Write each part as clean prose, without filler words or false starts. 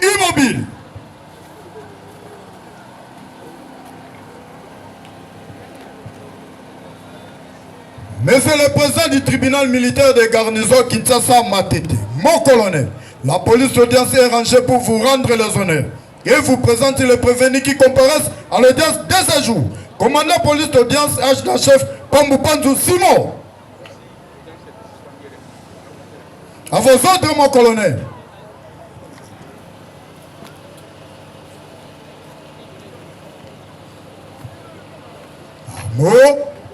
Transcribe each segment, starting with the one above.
Immobile. Monsieur le président du tribunal militaire de garnison Kinshasa Matete, mon colonel, la police d'audience est rangée pour vous rendre les honneurs et vous présenter les prévenus qui comparaissent à l'audience dès ce jour. Commandant police d'audience H.chef Pamboupanzou Simon. À vos ordres, mon colonel. À mon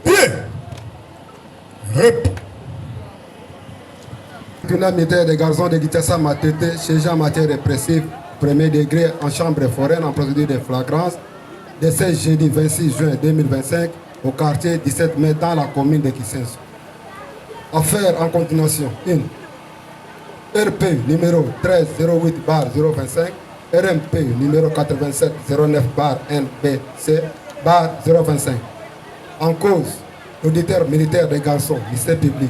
pied. Tribunal militaire des garçons de Kinshasa Matete, siégeant en matière répressive, premier degré en chambre foraine en procédure de flagrance, de 16 jeudi 26 juin 2025 au quartier 17 mai dans la commune de Kisenso. Affaire en continuation. 1. RP numéro 1308-025, RMP numéro 8709-NBC-025. En cause, l'auditeur militaire des garçons, lycée public,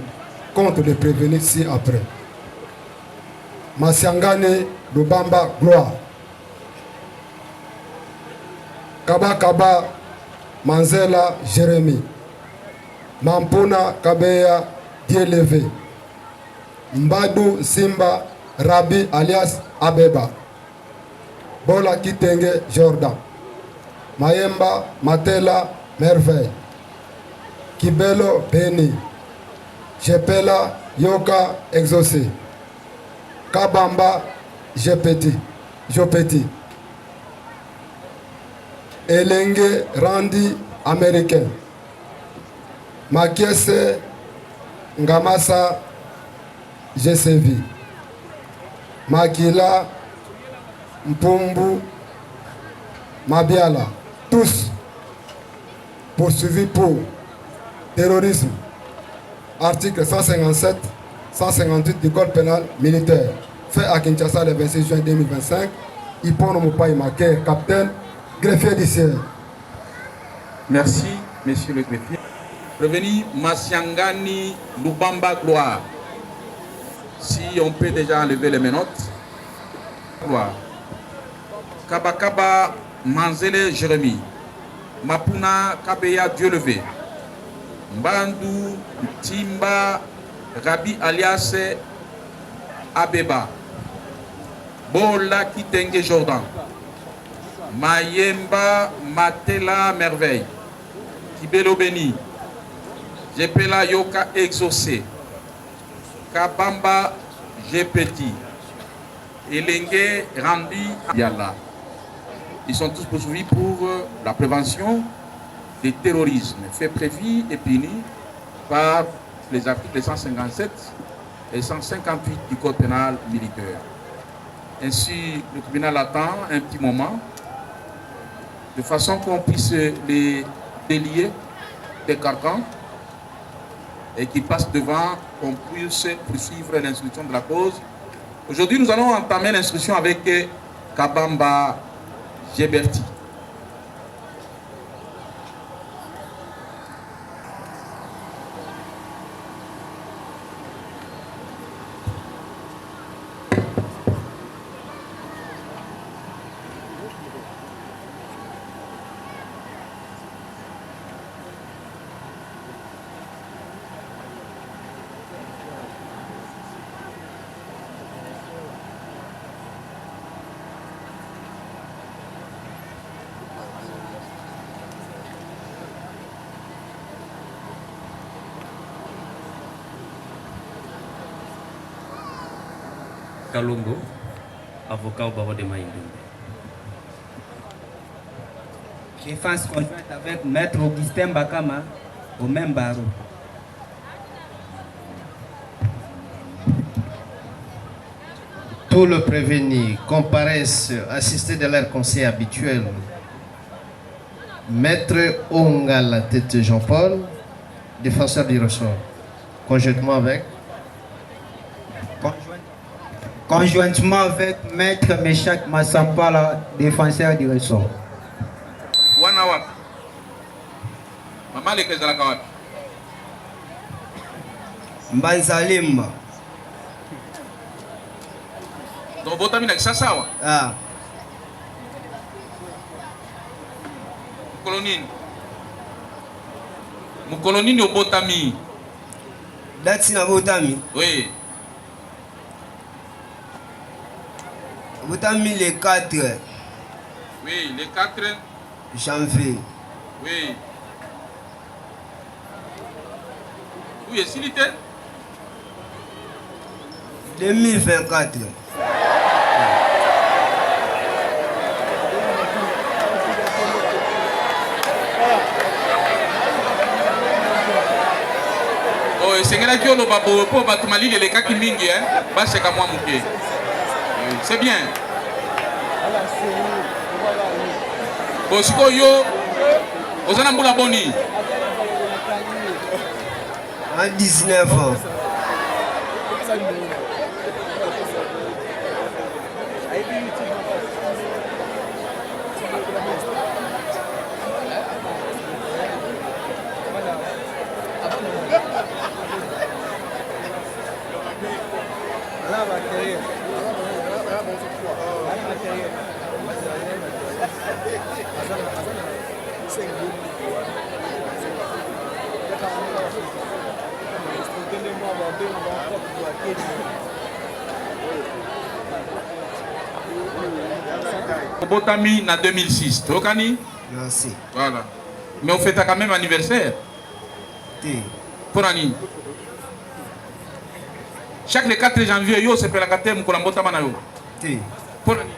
contre les prévenus ci-après. Masiangane Lubamba Gloire. Kaba Kaba Manzela Jérémy. Mampuna Kabeya Dielevé. Mbadou Simba Rabi alias Abeba. Bola Kitenge Jordan. Mayemba Matela Merveille. Kibelo Beni. Jepela Yoka Exaucé. Kabamba Jopeti. Elenge Randi Américain. Makiese Ngamasa GCV. Makila Mpumbu Mabiala. Tous poursuivis pour terrorisme. Article 157, 158 du Code pénal militaire. Fait à Kinshasa le 26 juin 2025. Ipono Moupaï Maké, capitaine, greffier du ciel. Merci, monsieur le greffier. Prévenu Masiangani Lubamba Gloire. Si on peut déjà enlever les menottes. Gloire. Kabakaba Manzele Jérémy. Mapuna Kabeya Dieu levé. Mbandou Timba Rabi alias Abeba. Bola Kitenge Jordan. Mayemba Matela Merveille. Kibelo Beni. Jepela Yoka Exaucé. Kabamba Jepeti. Elenge Randi Yala. Ils sont tous poursuivis pour la prévention des terrorismes, faits prévus et punis par les articles 157 et 158 du Code pénal militaire. Ainsi, le tribunal attend un petit moment, de façon qu'on puisse les délier des carcans et qu'ils passent devant, qu'on puisse poursuivre l'instruction de la cause. Aujourd'hui, nous allons entamer l'instruction avec Kabamba Jéberti. Kalongo, avocat au barreau de Maïndou. Défense conjointe avec Maître Augustin Bakama au même barreau. Tous les prévenus comparaissent assistés de leur conseil habituel Maître Ongala Tete Jean-Paul, défenseur du ressort. Conjointement avec Conjointement avec Maître Meshak Massapala, défenseur du ressort. Wana wapi? Mama lekezalaka wapi? Mbanzalimba. Donc botami na kisasawa. Ah. Mukolonini obotami. Date na botami. Oui. Botami le 4. Oui, le 4 janvier. Oui. Oui, est-ce qu'il était 2024. Oh, esengelaki oloba boye mpo bato malili elekaki mingi baseka mwa moke. C'est bien. Bon, sikoyo oza na mbula boni en 19 ans. Botami na 2006. Tokani? Merci. Voilà. Mais on fête quand même anniversaire. Pour Annie. Chaque le 4 janvier, yo se pela katem ko lambota mana yo. Pour Annie.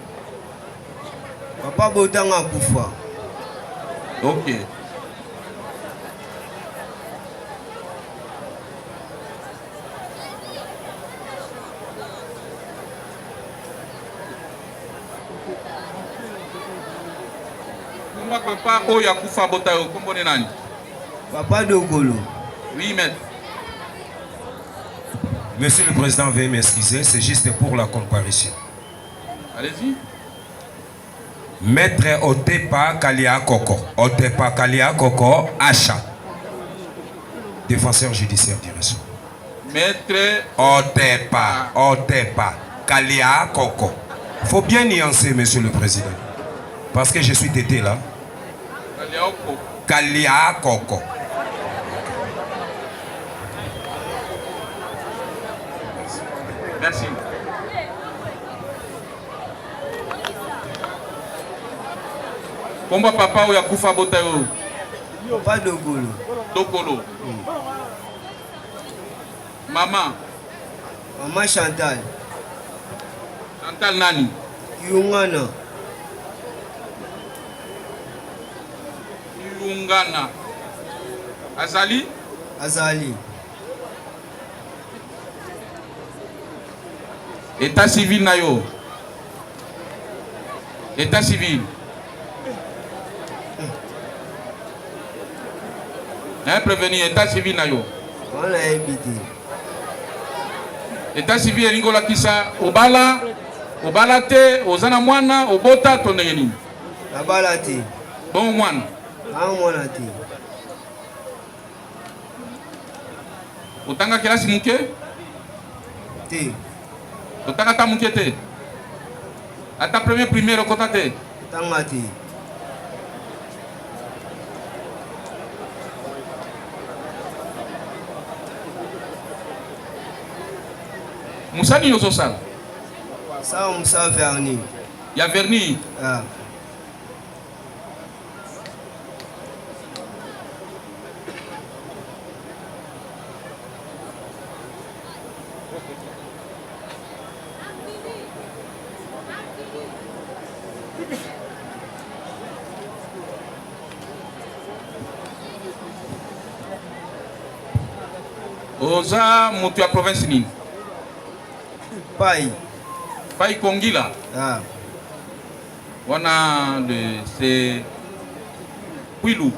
Papa Botanga Koufa. OK. Papa Oya Koufa Botayo, combien nani? Papa Dogolo. Oui, maître. Monsieur le Président, veuillez m'excuser, c'est juste pour la comparution. Allez-y. Maître Otepa Kalia Koko. Otepa Kalia Koko, Acha. Défenseur judiciaire du réseau. Maître Otepa Kalia Koko. Faut bien nuancer, Monsieur le Président. Parce que je suis tété là. Kalia Koko. Merci. Combat papa ou Yakoufa Botayo? Pas Dogolo. Dogolo. Maman. Maman Chantal. Chantal Nani. Yungana. Yungana. Azali. Azali. État civil na yo. État civil. Prévenir état civil na yo. On l'a évité. État civil elingola kisa obala te ozana mwana obota tonengeni. Abala te. Bon mwana. Mwana te. Otanga kelasi muke? Te. Otanga ta muke te. Ata premier primaire okota te. Tanga te. Musani yozo sala. Ça Moussa Verni. Ya Verni. Ah. Oza mutu ya province nini? Pai. Pai Kongila. Ah. Wana c'est Quilou.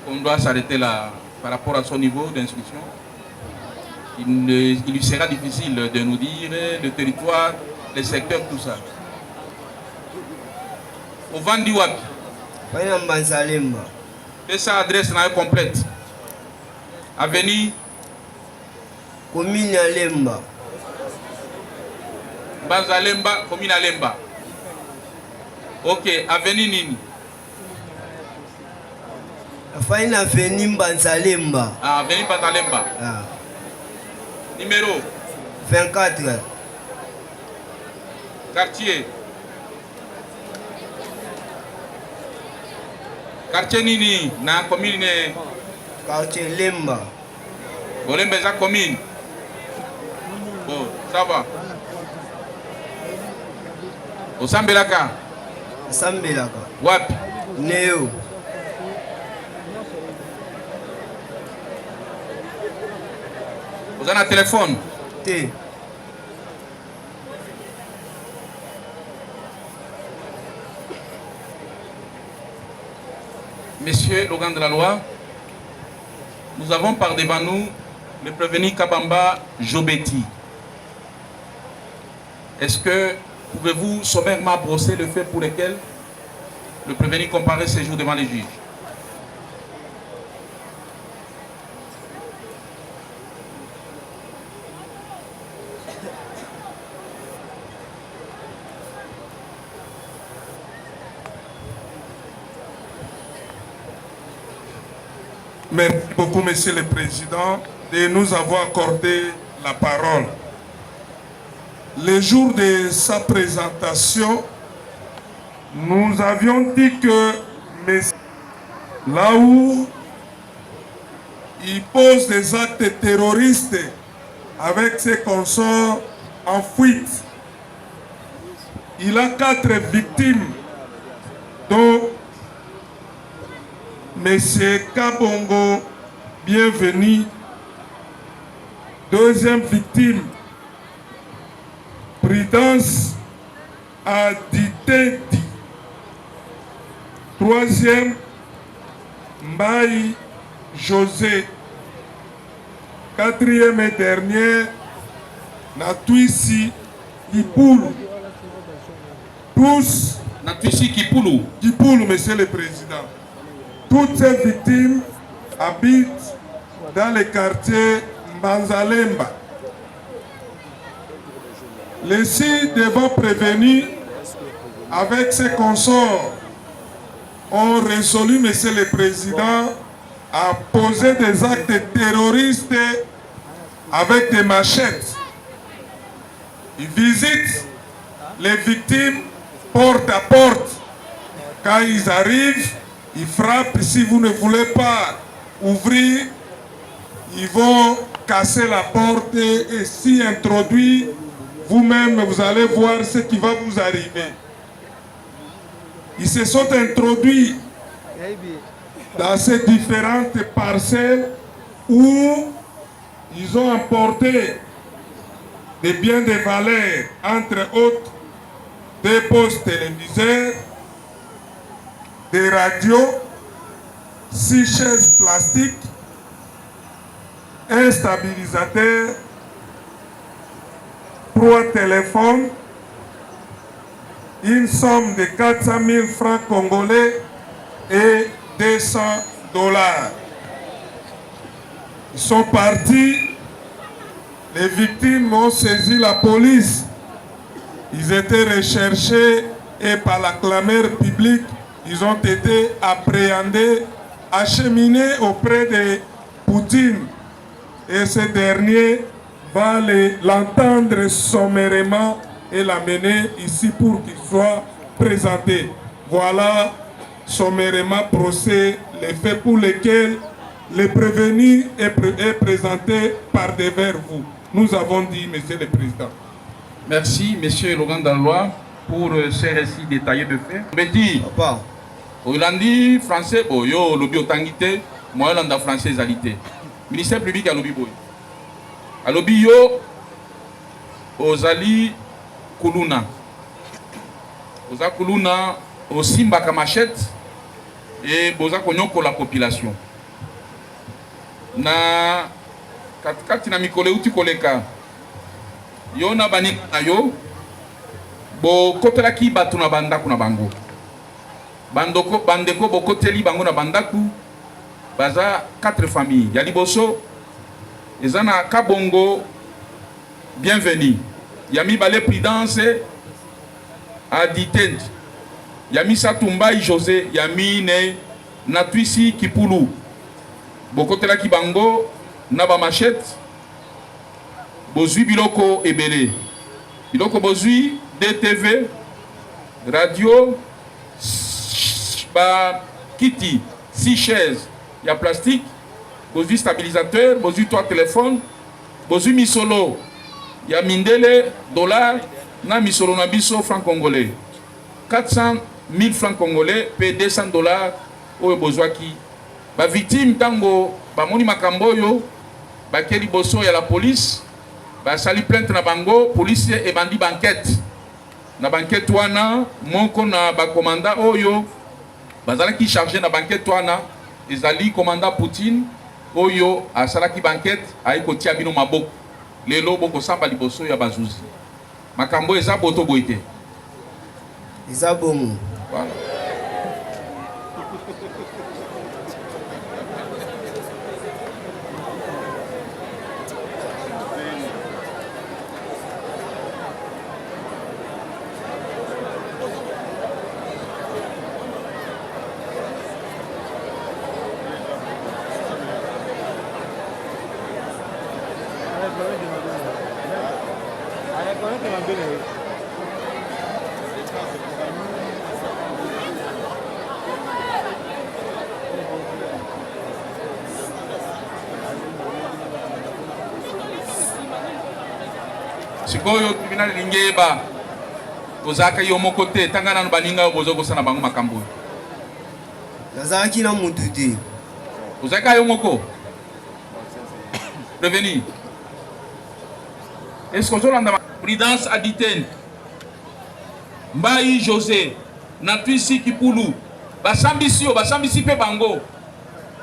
On doit s'arrêter là par rapport à son niveau d'instruction. Il lui sera difficile de nous dire le territoire, les secteurs, tout ça. Au Vandiwap. Et sa adresse là est complète. Avenue Commune Alemba. Banzalemba, commune Alemba. Ok, avenue Nini. Afaina avenue Banzalemba. Ah, avenue Banzalemba. Ah. Numéro 24. Quartier. Quartier Nini, na commune. Quartier Lemba. Olemba za commune. Bon, ça va. Osambelaka. Osambelaka. Wapi? Neo. Vous avez un téléphone? T. Monsieur Logan de la loi, nous avons par devant nous le prévenu Kabamba Jobeti. Est-ce que pouvez-vous sommairement brosser le fait pour lequel le prévenu comparaît ces jours devant les juges? Merci beaucoup, Monsieur le Président, de nous avoir accordé la parole. Le jour de sa présentation, nous avions dit que là où il pose des actes terroristes avec ses consorts en fuite, il a 4 victimes, dont Monsieur Kabongo, bienvenue. Deuxième victime, Prudence Aditedi. Troisième, Mbaye José. Quatrième et dernière, Natuisi Kipoulou. Tous, Natuisi Kipoulou. Kipoulou, Monsieur le Président. Toutes ces victimes habitent dans le quartier Mbanzalemba. Les 6 devant prévenus avec ses consorts ont résolu, Monsieur le Président, à poser des actes terroristes avec des machettes. Ils visitent les victimes porte à porte. Quand ils arrivent, ils frappent. Si vous ne voulez pas ouvrir, ils vont casser la porte et s'y introduire. Vous-même, vous allez voir ce qui va vous arriver. Ils se sont introduits dans ces différentes parcelles où ils ont emporté des biens de valeur, entre autres des postes téléviseurs, des radios, 6 chaises plastiques, un stabilisateur, 3 téléphones, une somme de 400 000 francs congolais et 200 $. Ils sont partis, les victimes ont saisi la police. Ils étaient recherchés et par la clameur publique, ils ont été appréhendés, acheminés auprès de Poutine. Et ce dernier va l'entendre sommairement et l'amener ici pour qu'il soit présenté. Voilà sommairement procès les faits pour lesquels le prévenu est présenté par devers vous. Nous avons dit, Monsieur le Président. Merci, Monsieur Logan Dallois, pour ces récits détaillés de faits. Betty, Hollandi français, yo lobby otangité, moi Hollanda français alité. Ministère public à lobby boy. À lobby yo Ozali Kuluna. Oza Kuluna aussi mbaka machette et boza konyoko la population na katikati na mikole uti koleka yo na bani na yo bo kotelaki batu na bandaku na bango bandeko bo koteli bango na bandaku baza 4 familles ya liboso ezana kabongo bienvenue yami bale prudence a ditend yami satumbai José yami ne natwisi kipulu bokotela ki bango na ba machette bozui biloko ebele biloko bozui DTV radio ba kiti 6 chaises ya plastique bozui stabilisateur bozui 3 téléphones bozui misolo ya mindele dollar na misolo na biso franc congolais 400 000 francs congolais pe 200 dollars oyo bozwaki ba victime tango ba moni makambo yo ba keli boso ya la police ba sali plainte na bango police e bandi banquette na banquette wana moko na ba commandant oyo bazalaki chargé na banquette wana ezali commandant Poutine oyo asalaki banquette ayiko tia bino maboko lelo boko samba liboso ya bazuzi makambo eza boto boite eza bongo voilà. Sikoyo tribunal lingeba kozaka yo moko te tangana na baninga bozo kosana bango makambo nazaki na mutu te kozaka yo moko prévenir est-ce que on a prudence à ditene Mbai José natwisi kipulu basambisi pe bango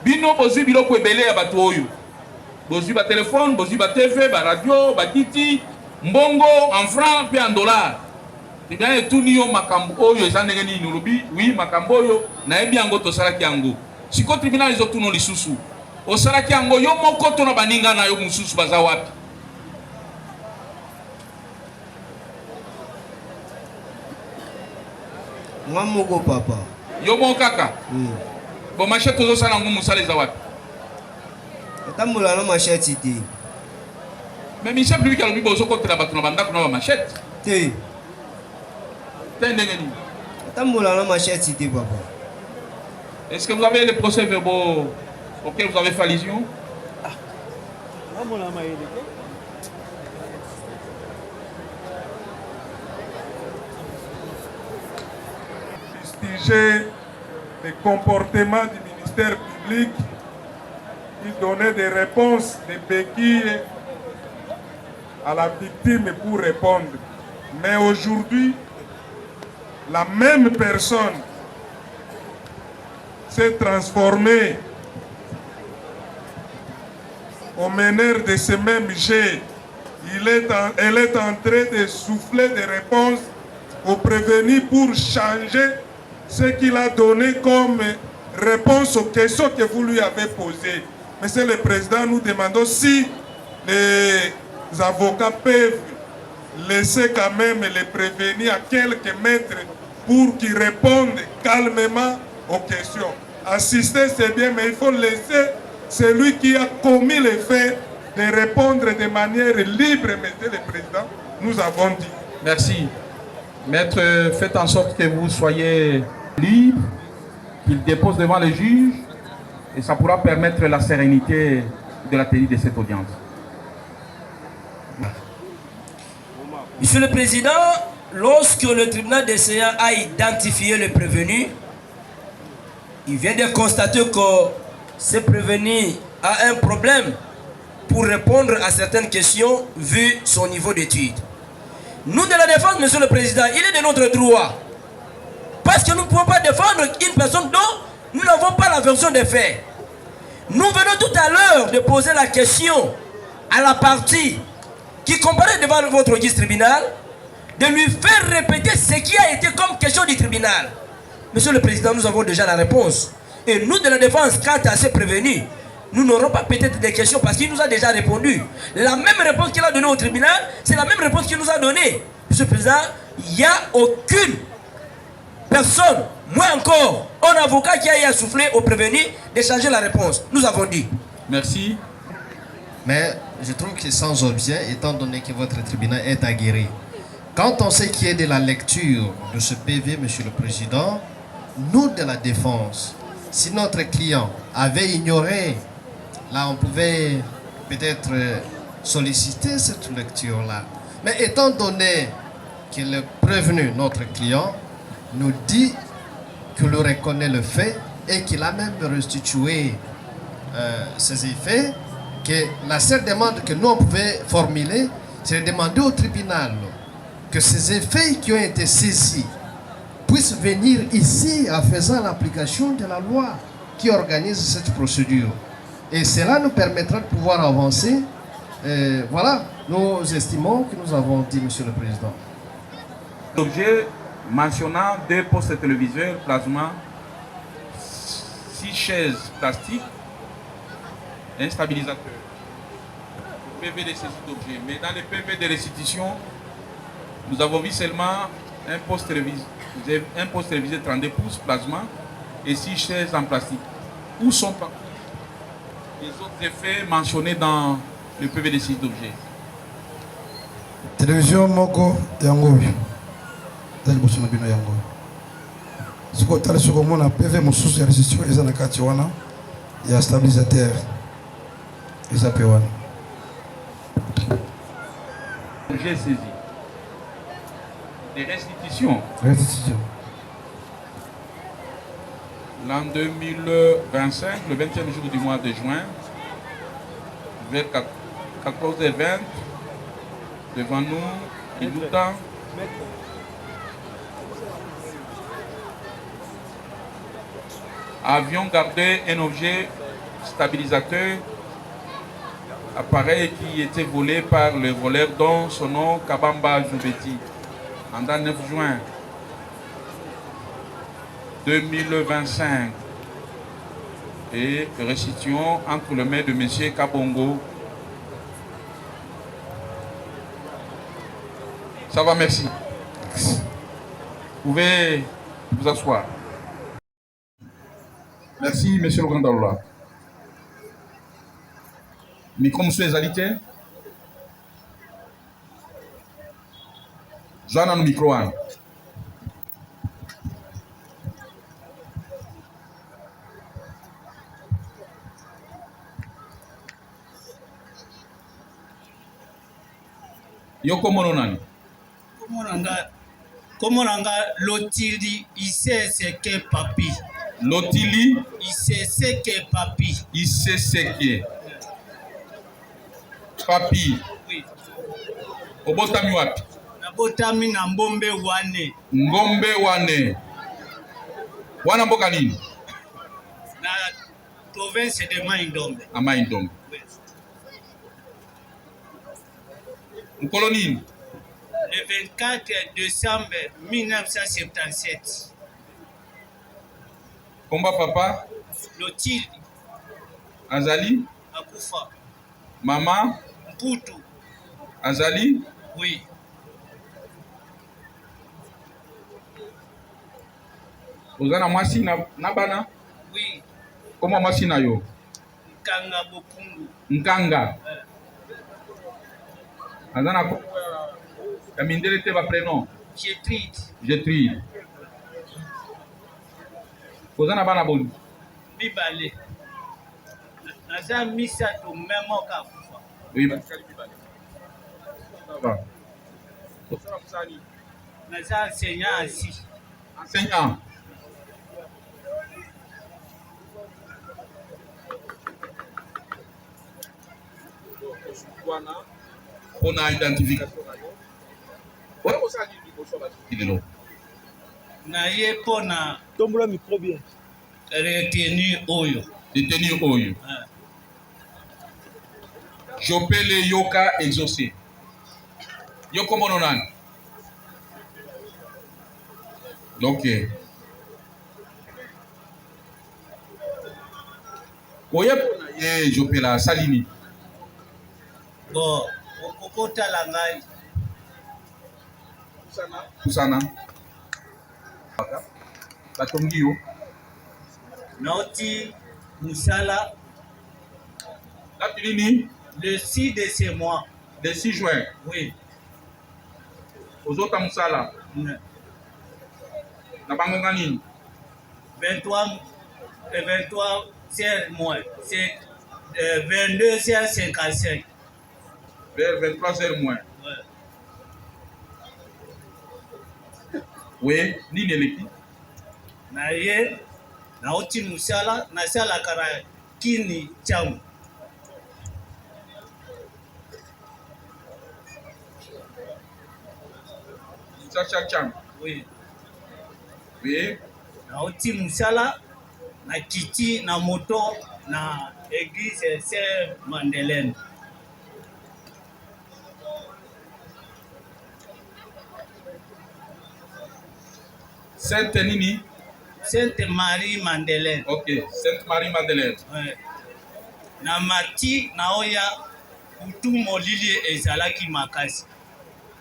bino bozui biloko ebele ya bato oyo bozui ba téléphone bozui ba TV ba radio ba kiti mbongo en francs puis en dollars. Et bien tout niyo makambo oyo ezandenge ni nurubi oui makambo oyo na ebi yango to salaki yango. Siko tribunal ezo tuno lisusu. O salaki yango yo moko to na baninga na yo mususu baza wapi. Moko papa. Yo mon kaka. Bon machette ozo sala ngo musala za wapi. Tambola na machette te. Mais Michel public a l'obligation de contre la bâton de banda qu'on a machette. T'es la machette, papa. Est-ce que vous avez les procès verbaux auxquels vous avez fait allusion? Fustiger les comportements du ministère public, il donnait des réponses, des béquilles à la victime pour répondre. Mais aujourd'hui, la même personne s'est transformée au meneur de ce même jet. Elle est en train de souffler des réponses au prévenu pour changer ce qu'il a donné comme réponse aux questions que vous lui avez posées. Monsieur le Président, nous demandons si les avocats peuvent laisser quand même les prévenir à quelques mètres pour qu'ils répondent calmement aux questions. Assister, c'est bien, mais il faut laisser celui qui a commis les faits de répondre de manière libre, Monsieur le Président. Nous avons dit. Merci. Maître, faites en sorte que vous soyez libre, qu'il dépose devant le juge, et ça pourra permettre la sérénité de la tenue de cette audience. Monsieur le Président, lorsque le tribunal des séances a identifié le prévenu, il vient de constater que ce prévenu a un problème pour répondre à certaines questions vu son niveau d'études. Nous de la défense, Monsieur le Président, il est de notre droit, Parce que nous ne pouvons pas défendre une personne dont nous n'avons pas la version des faits. Nous venons tout à l'heure de poser la question à la partie qui comparaît devant votre registre tribunal, de lui faire répéter ce qui a été comme question du tribunal. Monsieur le Président, nous avons déjà la réponse. Et nous de la défense, quant à ces prévenus, nous n'aurons pas peut-être des questions parce qu'il nous a déjà répondu. La même réponse qu'il a donnée au tribunal, c'est la même réponse qu'il nous a donnée. Monsieur le Président, il n'y a aucune personne, moins encore, un avocat qui a soufflé au prévenu de changer la réponse. Nous avons dit. Merci. Mais je trouve que sans objet, étant donné que votre tribunal est aguerri. Quand on sait qu'il y a de la lecture de ce PV, Monsieur le Président, nous de la défense, si notre client avait ignoré, là on pouvait peut-être solliciter cette lecture-là. Mais étant donné que le prévenu, notre client, nous dit qu'il reconnaît le fait et qu'il a même restitué ses effets, que la seule demande que nous on pouvait formuler, c'est de demander au tribunal que ces effets qui ont été saisis puissent venir ici en faisant l'application de la loi qui organise cette procédure. Et cela nous permettra de pouvoir avancer. Voilà, nous estimons que nous avons dit, Monsieur le Président. L'objet mentionnant 2 postes téléviseurs plasma, 6 chaises plastiques, un stabilisateur. PV de saisie d'objets. Mais dans les PV de restitution, nous avons vu seulement un poste télévisé 32 pouces plasma et 6 chaises en plastique. Où sont les autres effets mentionnés dans le PV de saisie d'objets? Télévision moko yango dali bosona bino yango siko tala siko mona PV mosusu ya restitution eza na kati wana ya stabilisateur eza pe wana J'ai saisi des restitutions. L'an 2025, le 20e jour du mois de juin, vers 14h20, devant nous, il nous tend avions gardé un objet stabilisateur, appareil qui était volé par le voleur dont son nom Kabamba Joubeti, en 9 juin 2025 et restituons entre les mains de M. Kabongo. Ça va, merci. Vous pouvez vous asseoir. Merci, monsieur le grand Dalola. Micro, monsieur Ezalité. Joanne, le micro. Yoko Mononani. Comment on a l'otili, il sait ce que papi. L'otili, il sait ce que papi. Il sait ce que papi. Oui. Obotami wapi? Nabotami na Ngombe wane. Ngombe wane. Wana mboka nini? Na province de Maindombe. A Maindombe. Mkolo nini? Le 24 décembre 1977. Komba papa? Lotili. Azali? Akufa. Maman? Mputu. Azali? Oui. Ozana mwasi na bana? Oui. Comment mwasi na yo? Nkanga Bokungu. Nkanga. Azana ko? Kamindele te ba prénom? Gertrude. Gertrude. Ozana bana boni? Bibale. Naza misato memo kakufa. Oui. Naza enseignant assis. Enseignant. On a identification. na ye pona tombola micro bien retenu oyo. Détenu oyo. Jopele yoka exaucé. Yoko mononan. Ok. Oye pona ye jopela salini. Bon, okokota la ngai. Kusana. Batongi yo. Nauti Moussala. Lapilini. Le 6 de ce mois. Le 6 juin. Oui. Ozota Moussala. Na bango ngani. 23 mois. C'est 22h55. Vers 23h moins. Oui, ni neleki. Na ye nauti Moussala nasala kara kini chamu. Cham. Oui. Oui. Nauti Moussala na kiti na moto na église Saint Madeleine. Sainte Nini. Sainte Marie Madeleine. Ok, Sainte Marie Madeleine. Ouais. Na mati na oya utu molili ezalaki makasi.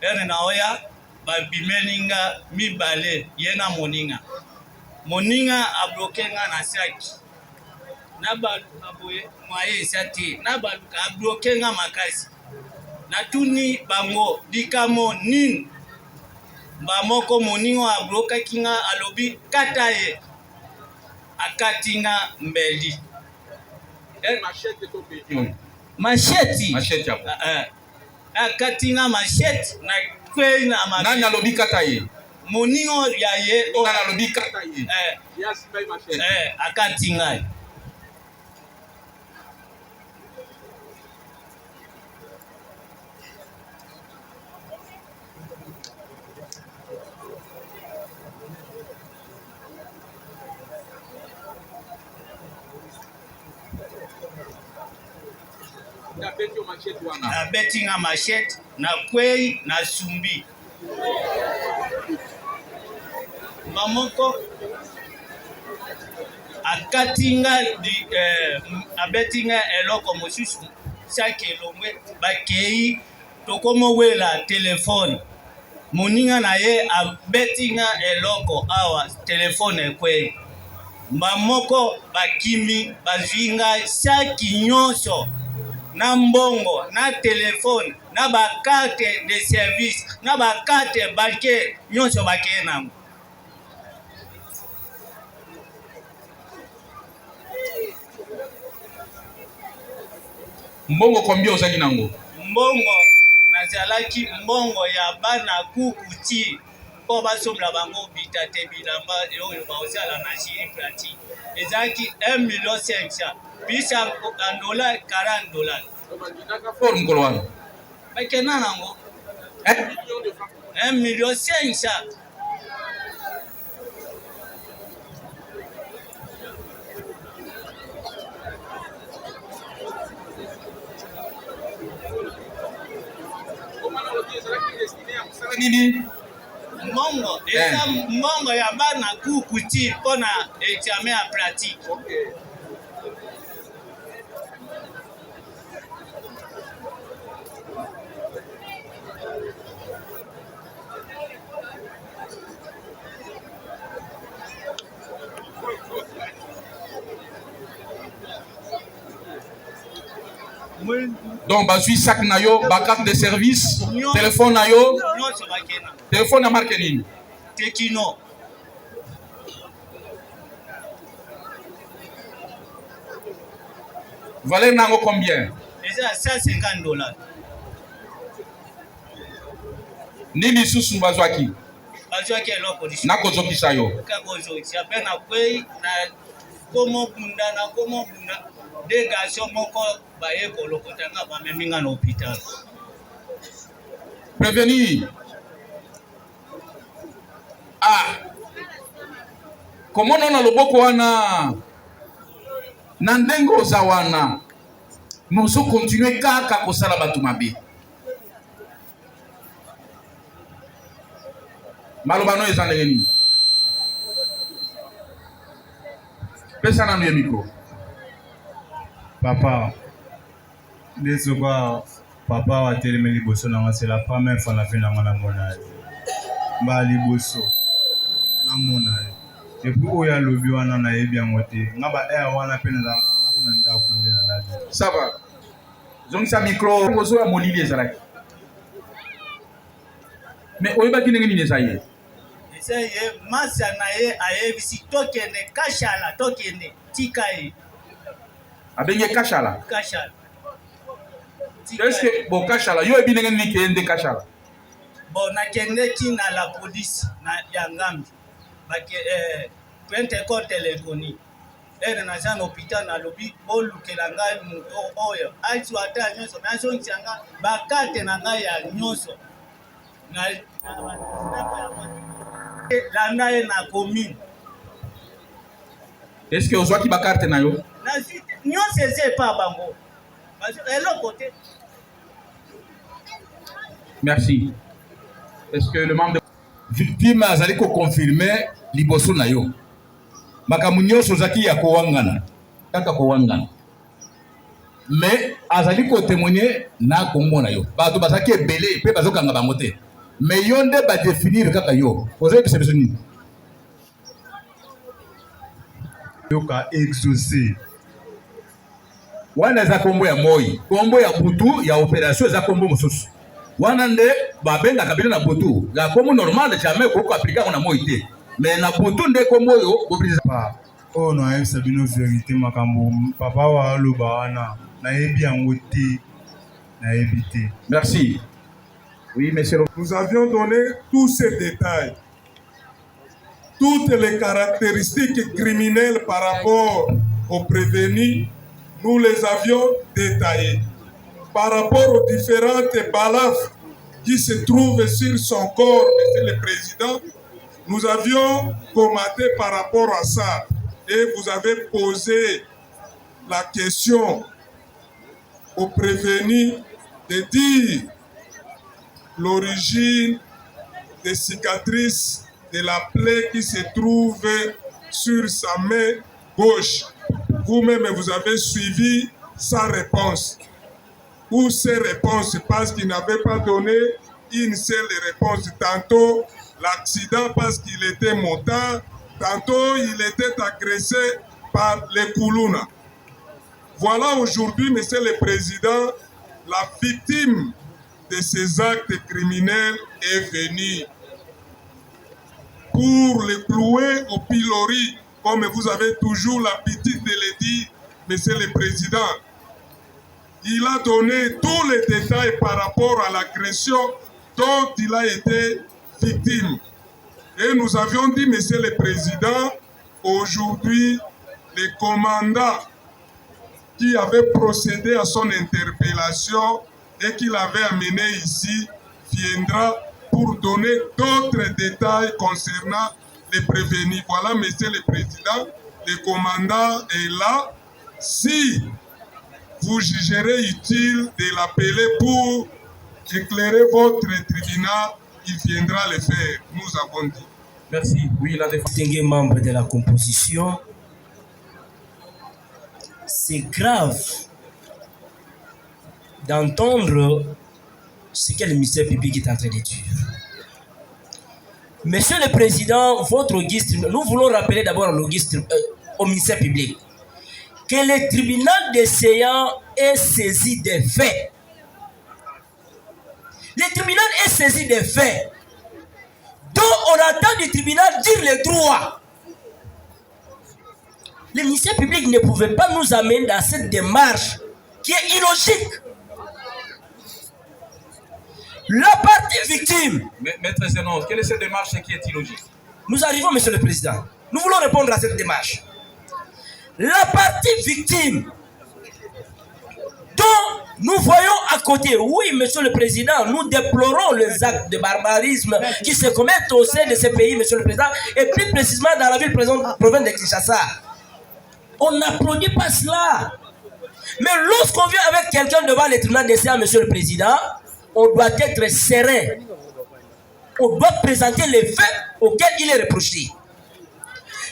Ere na oya babimelinga mibale yena moninga. Moninga ablokenga na saki. Na baluka boye mwaye sati. Na baluka ablokenga makasi. Na tuni bango dikamo nin. Bamoko moningo abloka kinga alobi kataye. Akatinga mbeli. Machete to pe. Machete. Machete hapo. Akatinga machete na kweli na machete. Nani alobi kataye? Moningo ya ye. Nani alobi kataye? Yes, by machete. Akatinga. Na betinga machete na kwei na sumbi. Mamoko akatinga di abetinga eloko mosusu saki elongwe bakei tokomo wela telefone. Moninga na ye abetinga eloko awa telefone kwei. Mamoko bakimi bazinga saki nyonso. Na mbongo, na telefone, na ba carte de service, na ba carte bancaire, nyonso bakeye nango. Mbongo combien ozali nango? Mbongo nazalaki mbongo ya bana kukuti po basomla bango bitate bilamba oyo baosala na jiri pratique. Ezalaki 1,500,000. Bisa $40. Forme kolwana. Bakena nango. 1,500,000. Nini? Mbongo, eza mbongo ya bana kukuti pona examen ya pratique. Okay. Donc, bazui sac na yo, ba carte de service, téléphone na yo, téléphone na marque nini? Tekino. Valeur nango combien? Déjà $150. Nini susu bazwaki? Bazwaki eloko dishi. Nakozokisa yo. Kakozokisa pe na kwei na komo bunda de garçon moko baye kolokotanga bameminga na hôpital. Prévenir. Ah, Comment on a le boko wana nandengo zawana nous allons continuer kaka kosala batu mabe malobano ezandenge nini pesa nanu ya micro papa desoka papa wa telemi liboso nanga c'est la première fois na vie nanga na mona ba liboso na mona et puis oya lobi wana na yebi yango te nga ba air wana pe na kuna ndako ndena na ça va zongisa micro ngozo ya molili ezalaki mais oyebaki ndenge nini ezaye ye masa na ye ayebisi tokende kashala tokende tika ye abenge kashala kashala est-ce que bon kashala yo ebi ndenge nini kende kashala bon nakendeki na la police na ya ngambi bake pente ko telefoni ene na jana hôpital na lobi bolukela ngai muto oyo aitsu ata nyonso na zongi yanga bakate na ngai ya nyonso na la naye na commune. Est-ce que ozwaki bakarte na yo na nyonso eze pa bango elo côté. Merci. Est-ce que le membre de victime azali ko confirmer liboso na yo makamu nyonso zaki ya kowangana kaka kowangana mais azali ko témoigner na kombo na yo bato bazaki ebele pe bazokanga bango te mais yo nde ba définir kaka yo ozali pesa biso nini yoka exaucer wana za kombo ya moi kombo ya butu ya opération za kombo mosusu wana nde babenga kabila na butu la kombo normal jamais ko appliquer na moi te mais na butu nde kombo yo bobrisa pa oh no ayebisa bino vérité makambo papa wa loba wana nayebi yango te nayebi te. Merci. Oui, monsieur. Nous avions donné tous ces détails, toutes les caractéristiques criminelles par rapport aux prévenus, nous les avions détaillées. Par rapport aux différentes balafres qui se trouvent sur son corps, Monsieur le Président, nous avions commenté par rapport à ça. Et vous avez posé la question aux prévenus de dire l'origine des cicatrices de la plaie qui se trouve sur sa main gauche. Vous-même, vous avez suivi sa réponse. Ou ses réponses, parce qu'il n'avait pas donné une seule réponse. Tantôt, l'accident parce qu'il était motard, tantôt, il était agressé par les Koulouna. Voilà aujourd'hui, Monsieur le Président, la victime de ces actes criminels est venue pour le clouer au pilori, comme vous avez toujours l'habitude de le dire, Monsieur le Président. Il a donné tous les détails par rapport à l'agression dont il a été victime. Et nous avions dit, Monsieur le Président, aujourd'hui, le commandant qui avait procédé à son interpellation et qui l'avait amené ici viendra pour donner d'autres détails concernant les prévenus. Voilà, Monsieur le Président, le commandant est là. Si vous jugerez utile de l'appeler pour éclairer votre tribunal, il viendra le faire, nous avons dit. Merci. Oui, la défense. Distingué membre de la composition, c'est grave d'entendre ce que le ministère public est en train de dire. Monsieur le Président, votre registre, nous voulons rappeler d'abord au ministère public que le tribunal des séants est saisi des faits. Le tribunal est saisi des faits dont on attend du tribunal dire les droits. Le ministère public ne pouvait pas nous amener dans cette démarche qui est illogique. La partie victime. Maître Zenon, quelle est cette démarche qui est illogique? Nous arrivons, Monsieur le Président. Nous voulons répondre à cette démarche. La partie victime, dont Nous voyons à côté, oui, Monsieur le Président, nous déplorons les actes de barbarisme qui se commettent au sein de ces pays, Monsieur le Président, et plus précisément dans la ville province de Kinshasa. On n'applaudit pas cela. Mais lorsqu'on vient avec quelqu'un devant les tribunaux d'essai, Monsieur le Président, on doit être serein. On doit présenter les faits auxquels il est reproché.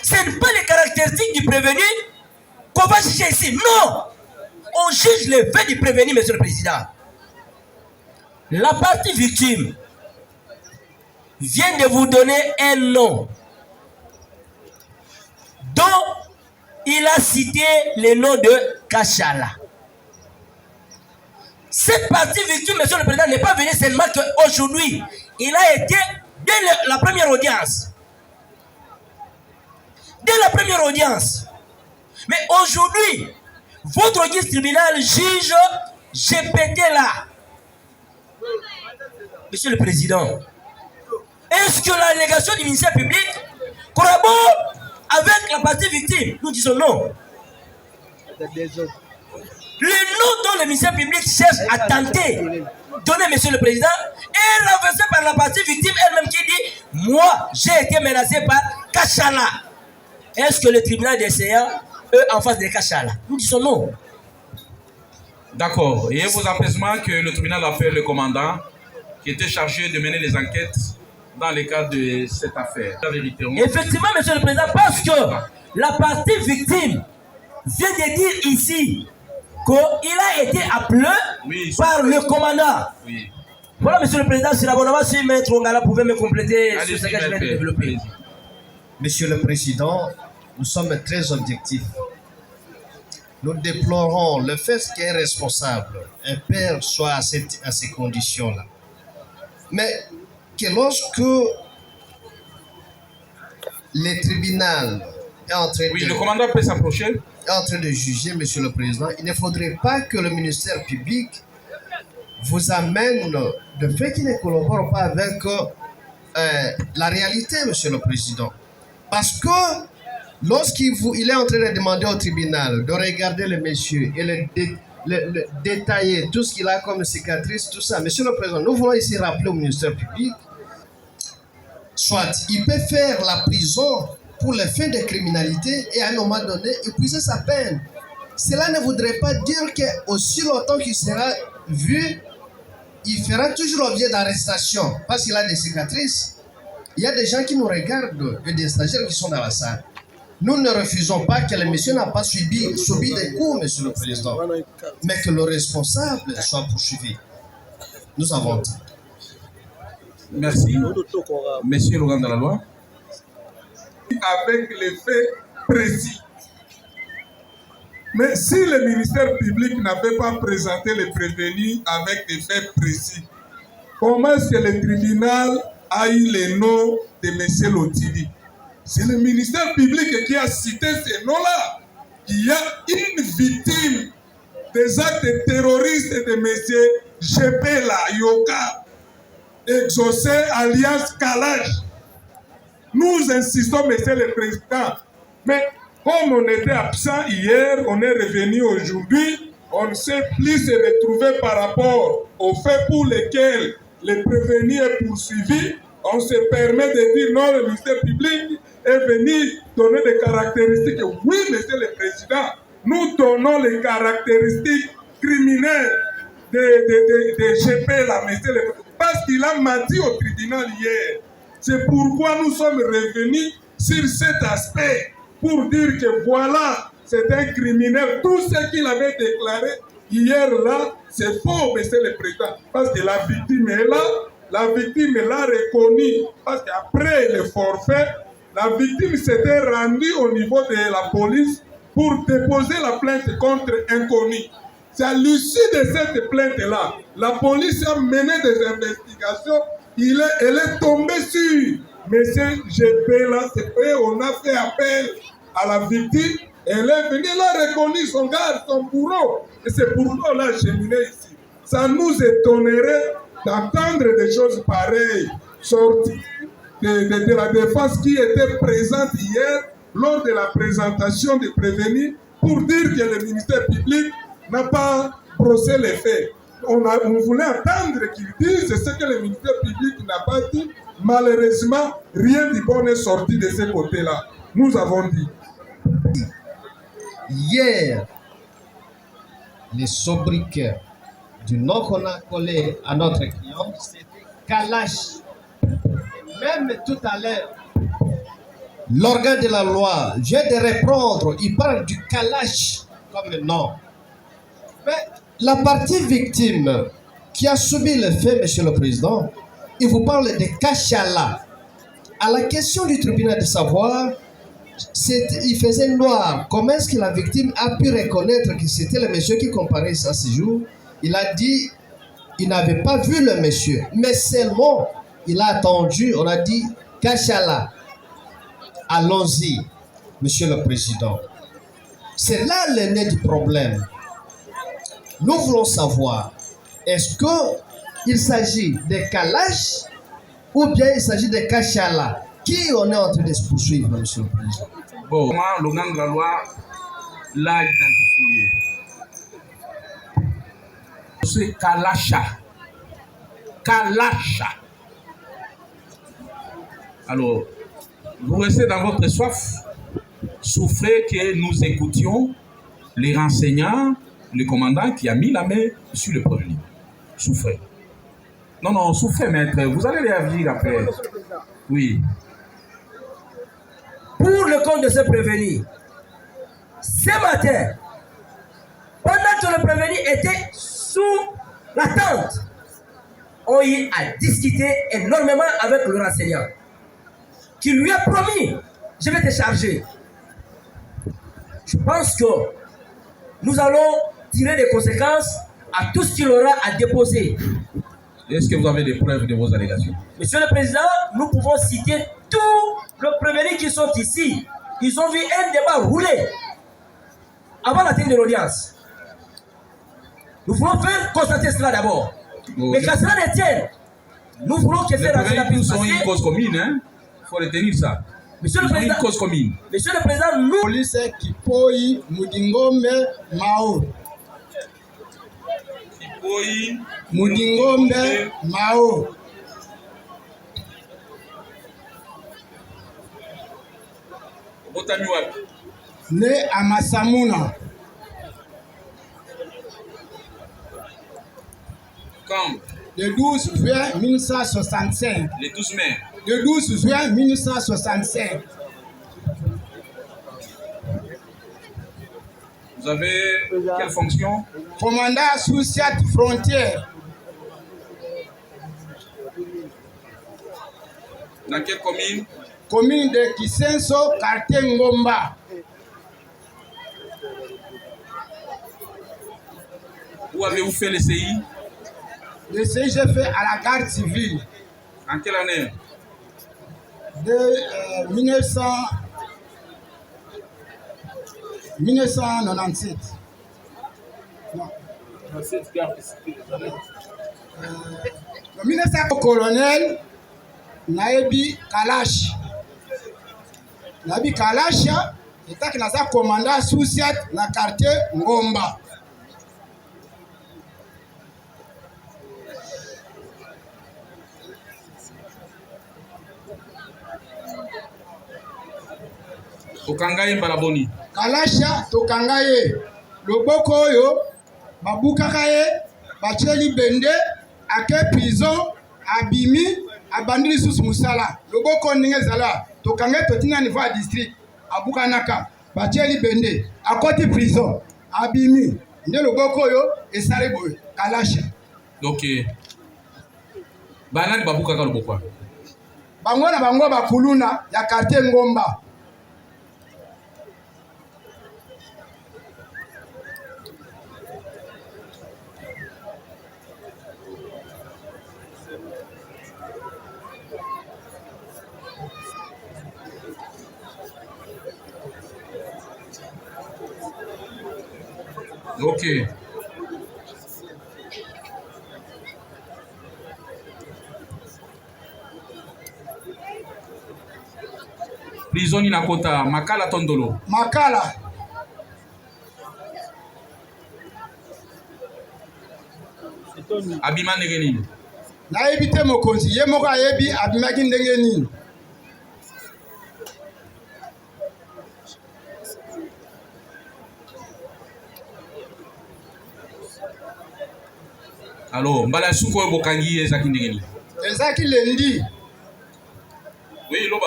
Ce n'est pas les caractéristiques du prévenu qu'on va juger ici. Non! On juge les faits du prévenu, Monsieur le Président. La partie victime vient de vous donner un nom dont il a cité le nom de Kachala. Cette partie victime, Monsieur le Président, n'est pas venue seulement qu'aujourd'hui. Il a été dès la première audience. Dès la première audience. Mais aujourd'hui, votre guide tribunal juge GPT là. Monsieur le Président, est-ce que l'allégation du ministère public collabore avec la partie victime? Nous disons non. Le nom dont le ministère public cherche à tenter donner, Monsieur le Président, est renversé par la partie victime elle-même qui dit « Moi, j'ai été menacé par Kachala ». Est-ce que le tribunal des CA, eux, en face de Kachala? Nous disons non. D'accord. Et vos apaisements que le tribunal a fait le commandant qui était chargé de mener les enquêtes dans le cadre de cette affaire. La vérité. Effectivement, Monsieur le Président, parce que la partie victime vient de dire ici qu'il a été appelé par le commandant. Oui. Voilà, Monsieur le Président, si l'abonnement, si Maître Ongala pouvait me compléter sur ce que je viens de développer. Monsieur le Président, nous sommes très objectifs. Nous déplorons le fait qu'un responsable, un père, soit à ces conditions-là. Mais que lorsque le tribunal est en train le commandant peut s'approcher. Est en train de juger, Monsieur le Président, il ne faudrait pas que le ministère public vous amène de fait qu'il ne collabore pas avec la réalité, Monsieur le Président. Parce que lorsqu'il est en train de demander au tribunal de regarder le monsieur et le détailler tout ce qu'il a comme cicatrice, tout ça, Monsieur le Président, nous voulons ici rappeler au ministère public, soit il peut faire la prison pour les faits de criminalité et à un moment donné épuiser sa peine. Cela ne voudrait pas dire qu'aussi longtemps qu'il sera vu, il fera toujours l'objet d'arrestation parce qu'il a des cicatrices. Il y a des gens qui nous regardent et des stagiaires qui sont dans la salle. Nous ne refusons pas que le monsieur n'a pas subi des coups, Monsieur le Président, mais que le responsable soit poursuivi. Nous avons dit. Merci. Monsieur Laurent de la loi. Avec les faits précis. Mais si le ministère public n'avait pas présenté les prévenus avec des faits précis, comment est-ce que le tribunal a eu les noms de M. Lotidi? C'est le ministère public qui a cité ces noms-là. Il y a une victime des actes terroristes de M. Jepela Yoka, exaucé alias Kalaj. Nous insistons, Monsieur le Président, mais comme on était absent hier, on est revenu aujourd'hui, on ne sait plus se retrouver par rapport aux faits pour lesquels le prévenu est poursuivi. On se permet de dire non, le ministère public est venu donner des caractéristiques. Oui, Monsieur le Président, nous donnons les caractéristiques criminelles de GP là, Monsieur le Président, parce qu'il a menti au tribunal hier. C'est pourquoi nous sommes revenus sur cet aspect pour dire que voilà, c'est un criminel. Tout ce qu'il avait déclaré hier là, c'est faux, Monsieur le Président, parce que la victime est là. La victime l'a reconnu parce qu'après le forfait, la victime s'était rendue au niveau de la police pour déposer la plainte contre inconnu. C'est à l'issue de cette plainte-là, la police a mené des investigations. Elle est tombée sur M. GP là, on a fait appel à la victime. Elle est venue, elle a reconnu son gars, son bourreau. Et c'est pourquoi on l'a cheminé ici. Ça nous étonnerait d'entendre des choses pareilles sortir de la défense qui était présente hier lors de la présentation des prévenus pour dire que le ministère public n'a pas brosser les faits. On voulait entendre qu'ils disent ce que le ministère public n'a pas dit. Malheureusement, rien de bon est sorti de ce côté-là. Nous avons dit. Hier, les sobriquets du nom qu'on a collé à notre client, c'était Kalash. Même tout à l'heure, l'organe de la loi vient de reprendre, il parle du Kalash comme nom. Mais la partie victime qui a subi le fait, Monsieur le Président, il vous parle de Kachala. À la question du tribunal de savoir, il faisait noir. Comment est-ce que la victime a pu reconnaître que c'était le monsieur qui comparait à ce jour? Il a dit il n'avait pas vu le monsieur, mais seulement il a attendu, on a dit Kachala. Allons-y, Monsieur le Président. C'est là le nez du problème. Nous voulons savoir, est-ce qu'il s'agit de Kalash ou bien il s'agit de Kachala? Qui on est en train de se poursuivre, Monsieur le Président? Bon, l'organe de la loi l'a identifié. C'est Kalasha. Kalasha. Alors, vous restez dans votre soif, souffrez que nous écoutions les renseignants, le commandant qui a mis la main sur le prévenu. Souffrez. Non, souffrez, maître. Vous allez réagir après. Oui. Pour le compte de ce prévenu, ce matin, pendant que le prévenu était sous la tente, on y a discuté énormément avec le renseignant, qui lui a promis, je vais te charger. Je pense que nous allons tirer des conséquences à tout ce qu'il aura à déposer. Est-ce que vous avez des preuves de vos allégations? Monsieur le Président, nous pouvons citer tous les prévenus qui sont ici. Ils ont vu un débat rouler avant la tenue de l'audience. Nous voulons faire constater cela d'abord. Mais quand cela ne tienne, nous voulons que ces renseignements puissent passer. Ils ont une cause commune, hein? Il faut retenir ça. Monsieur le Président, une cause commune. Monsieur le Président, nous... Police Kipoi Mudingome Mao. Kipoi Mudingome Mao. Né à Massamuna. Quand? Le 12 juin 1965. Le 12 mai. Le 12 juin 1965. Vous avez quelle fonction? Commandant sous cette frontière. Dans quelle commune? Commune de Kisenso, quartier Ngomba. Où avez-vous fait le CI? Le CI, j'ai fait à la garde civile. En quelle année? De 1997. Non. 1900 colonel Naebi Kalash. Naebi Kalash était qui n'a commandant sous cette na quartier Ngomba. Tokangaye Mbalaboni. Kalasha tokangaye. Loboko oyo babukaka ye bacheli bende ake prison abimi abandi lisusu musala. Loboko ndenge zala tokangaye totina niveau ya district abukanaka bacheli bende akoti prison abimi nde loboko oyo esali boye Kalasha. Donc banani babukaka loboko. Bango na bango bakuluna ya quartier Ngomba. Ok. Prison inakota Makala Tondolo. Makala. Abima ndenge nini? nayebi te mokonzi ye moko ayebi abimaki ndenge nini. Alors, mbala suko oyo bokangi ezaki ndenge nini? Ezaki lundi. Oui, loba.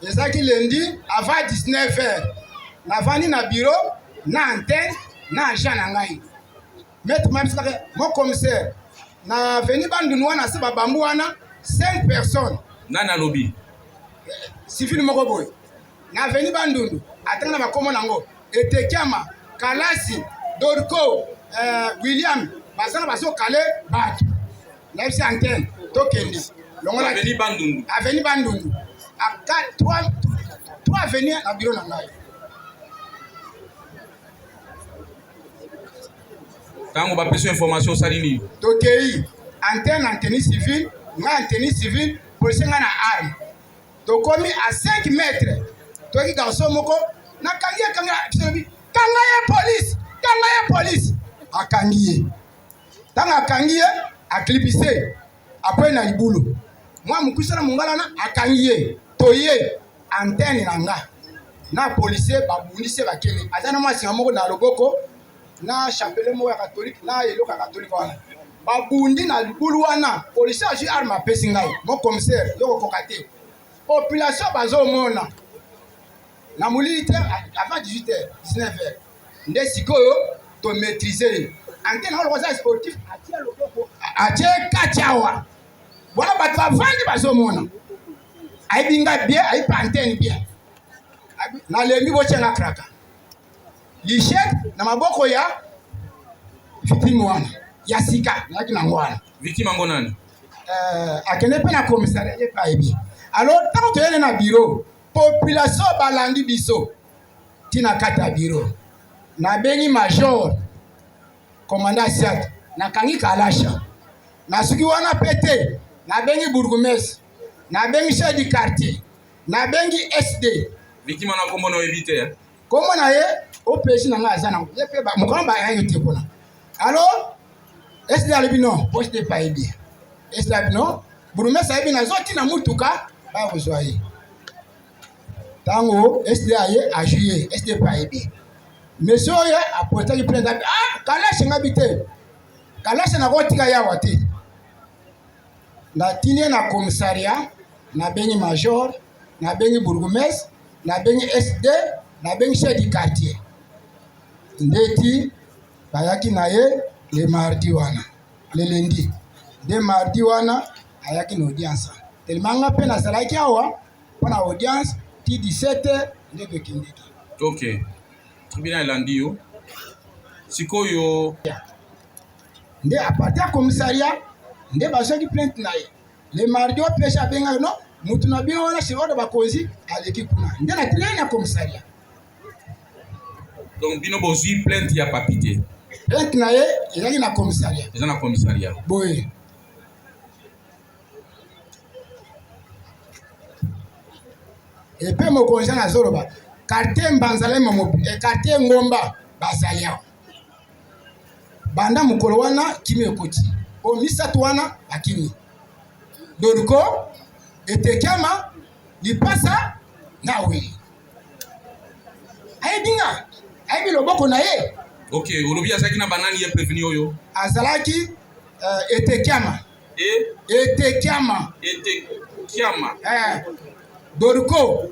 Ezaki lundi avant 19h. Navandi na bureau, na antenne, na agent na ngai. Maître Mabisaka, mon commissaire, na veni bandunu wana se babambu wana 5 personnes. Nana lobby. Sifini moko boy. Na veni bandunu, atanga ba komo nango. Etekiama, Kalasi, Dorko, William, bazana baso kale batu. Na isi antenne, tokendi. Longola Aveni bandundu. Aveni bandundu. Aka 3 aveni na bureau na ngai. Tango bapesi information salini. Tokei antenne civile, nga antenne civile, police nga na arme. Tokomi à 5 mètres. Toki garçon moko na kangie police. Akangie. Tanga akangie, aklipise. Après na libulu. Moi mukusana mungala na akangie. Toye antenne na nga. Na policier babundise bakele. Azana mwasi moko na loboko. Na chapelet moko ya catholique na eloko ya catholique wana babundi na libulu wana policier aji arme apesi ngai mon commissaire yoko kokate population bazomona na molili te avant 18h 19h nde sikoyo to maîtriser antenne na lokoza sportif atia loboko atie kachawa bona bato bavandi bazomona aibinga bien aipa antenne bien na lembi bochenga kraka Lichette na maboko ya victime wana ya sika naki na ngwana victime ngo nani akene pe na commissariat ye pa ebi alors tant que yene na bureau population balandi biso tina kata bureau na bengi major commandant Siat na kangi Kalasha na suki wana pete na bengi bourgmestre na bengi chef du quartier na bengi SD victime na kombo no éviter comment na ye OPJ na nga azana ye pe ba mukamba ya yote kona alors est-ce que le non poste pas bien est-ce que non burume sa bi na zoti na mutuka ba bozwaye tango est-ce aye a juillet est-ce pas bien monsieur ya apporter qui prend Kalasha ngabite Kalasha na kotika ya wate na tinie na commissariat na bengi major na bengi bourgmestre na bengi SD na bengi chef du quartier ndeti bayaki na ye le mardi wana le lundi de mardi wana ayaki na audience telemanga pe na salaki awa pona audience ti 17h nde bekendeki. OK, tribunal elandi yo sikoyo nde aparte ya commissariat nde bazwaki plainte na ye le mardi opesha abenga no mutu na bino wana chef de bakonzi aleki kuna nde na tile na commissariat. Donc bino bozwi plainte ya papité. Plainte na ye ezaki na commissariat. Eza na commissariat. Boye. Epe mokonzi na zoroba quartier Mbanzale quartier Ngomba bazali awa. Banda mukolo wana kimi ekoti. O misatu wana akimi. Dorko etekama lipasa na wili. Aibinga aibi loboko na ye. OK, olobi azaki na banani ye prévenu oyo. Azalaki etekiama. Etekiama. Dorko.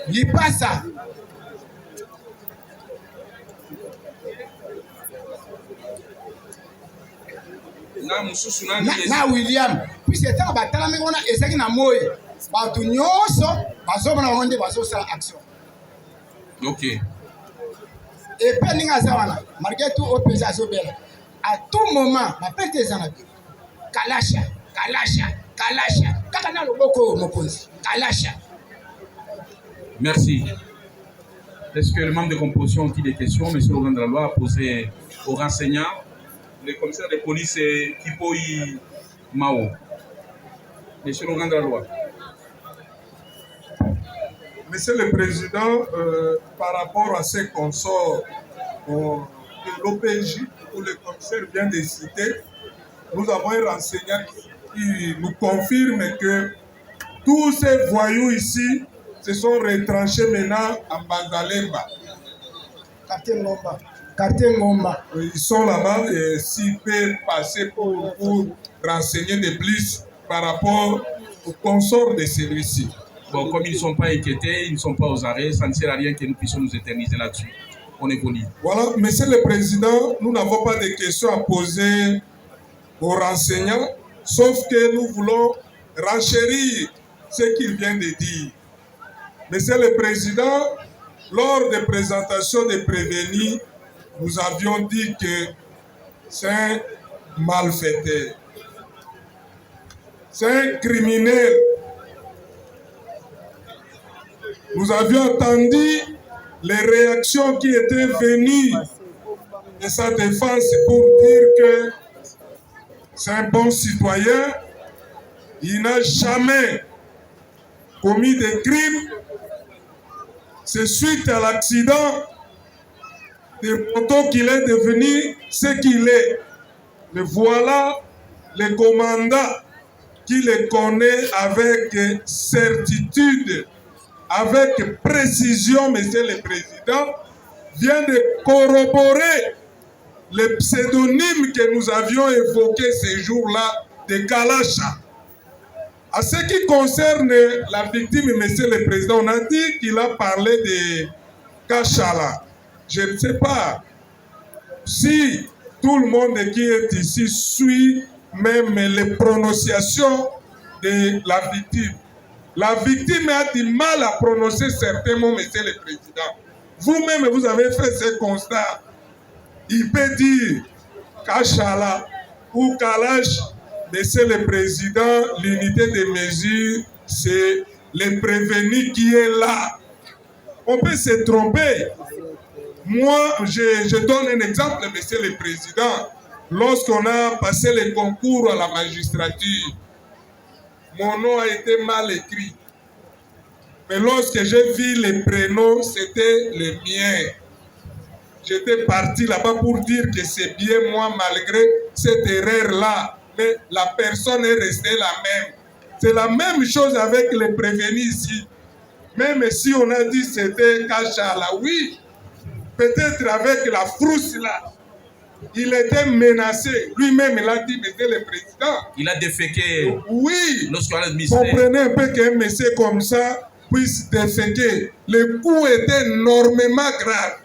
Lipasa. Na mususu nani na William. Puis etanga batala me wana ezaki na moye. Batu nyonso bazobona wonde bazosala action. OK. Et puis ninga zawana malgré tout OPJ azobela à tout moment ma perte ezana Kalasha kaka na loboko mokonzi Kalasha. Merci. Est-ce que le membre de composition ont des questions? Monsieur le grand de la loi a posé aux renseignants le commissaire de police Kipoi Mao. Monsieur le grand de la loi. Monsieur le Président, par rapport à ce qu'on sort de l'OPJ ou le commissaire commissaire vient de citer, nous avons un renseignant qui nous confirme que tous ces voyous ici se sont retranchés maintenant à Bangalemba. Quartier Ngomba. Ils sont là-bas et s'ils peuvent passer pour renseigner de plus par rapport au consort de celui-ci. Bon, comme ils ne sont pas inquiétés, ils ne sont pas aux arrêts, ça ne sert à rien que nous puissions nous éterniser là-dessus. On évolue. Voilà, Monsieur le Président, nous n'avons pas de questions à poser aux renseignants, sauf que nous voulons renchérir ce qu'il vient de dire. Monsieur le Président, lors des présentations des prévenus, nous avions dit que c'est un malfaiteur, c'est un criminel. Nous avions entendu les réactions qui étaient venues de sa défense pour dire que c'est un bon citoyen, il n'a jamais commis de crime. C'est suite à l'accident de moto qu'il est devenu ce qu'il est. Mais voilà le commandant qui le connaît avec certitude, avec précision, Monsieur le Président, vient de corroborer le pseudonyme que nous avions évoqué ces jours-là de Kalacha. À ce qui concerne la victime, Monsieur le Président, on a dit qu'il a parlé de Kachala. Je ne sais pas si tout le monde qui est ici suit même les prononciations de la victime. La victime a du mal à prononcer certains mots, Monsieur le Président. Vous-même, vous avez fait ce constat. Il peut dire Kachala ou Kalash. Monsieur le Président, l'unité de mesure, c'est le prévenu qui est là. On peut se tromper. Moi, je donne un exemple, Monsieur le Président. Lorsqu'on a passé le concours à la magistrature, mon nom a été mal écrit. Mais lorsque j'ai vu les prénoms, c'était les miens. J'étais parti là-bas pour dire que c'est bien moi, malgré cette erreur-là. Mais la personne est restée la même. C'est la même chose avec les prévenus ici. Même si on a dit c'était Kachala, oui, peut-être avec la frousse là, il était menacé. Lui-même, il a dit, Monsieur le Président. Il a déféqué. Oui. Lorsqu'on a administré. Comprenez un peu qu'un monsieur comme ça puisse déféquer. Le coup était énormément grave.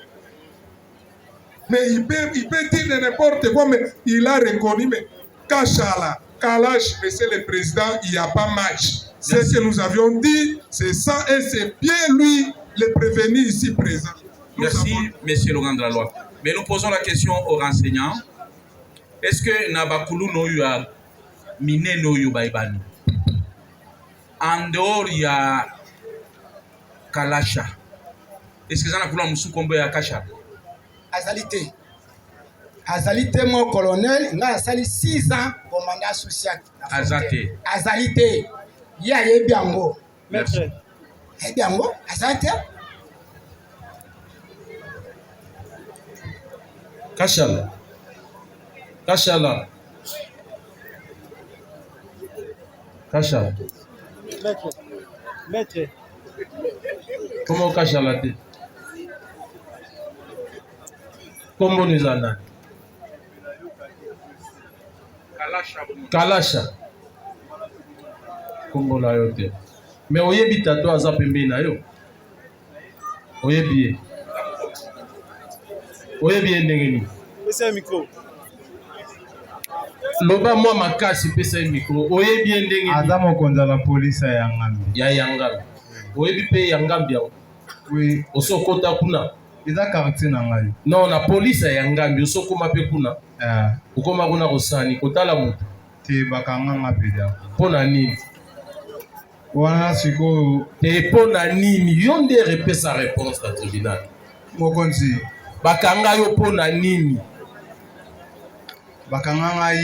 Mais il peut dire n'importe quoi, mais il a reconnu, mais Kachala, Kalash, Monsieur le Président, il n'y a pas match. C'est ce que nous avions dit, c'est ça, et c'est bien lui, le prévenu ici présent. Merci, Monsieur Laurent de la Loi. Mais nous posons la question aux renseignants. Est-ce que Nabakulu no yu a miné no yu baibani? En dehors, il y a Kalasha. Est-ce que ça n'a pas moussou kombo ya Kasha? Azalité. Azalité, mon colonel, il a sali 6 ans commandant social. Azalité. Azalité. Il y a Yebiango. Maître. Yebiango, Azalité. Kachala. Kachala. Kachala. Maître. Maître. Comment Kachala dit? Comment nous en a? Kalasha. Comment la yote? Mais oyebi tato aza pembe na yo. Oyebi. Oyebi ndengeni. Pesa un micro. Loba moi makasi pesa un micro. Oyebi ndengeni. Aza mokonza la police ya Yangambi. Ya Yangambi. Oyebi pe Yangambi ya. Oui. Osokota kuna. Eza quartier na ngai. Non, na police ya Yangambi osokoma pe kuna. Ukoma kuna kosani kotala mutu. Te bakanga ngapeda. Pona nini? Wana siko te pona nini? Yonde répète sa réponse au tribunal. Mokonzi. Bakanga yo pona nini? Bakanga ngai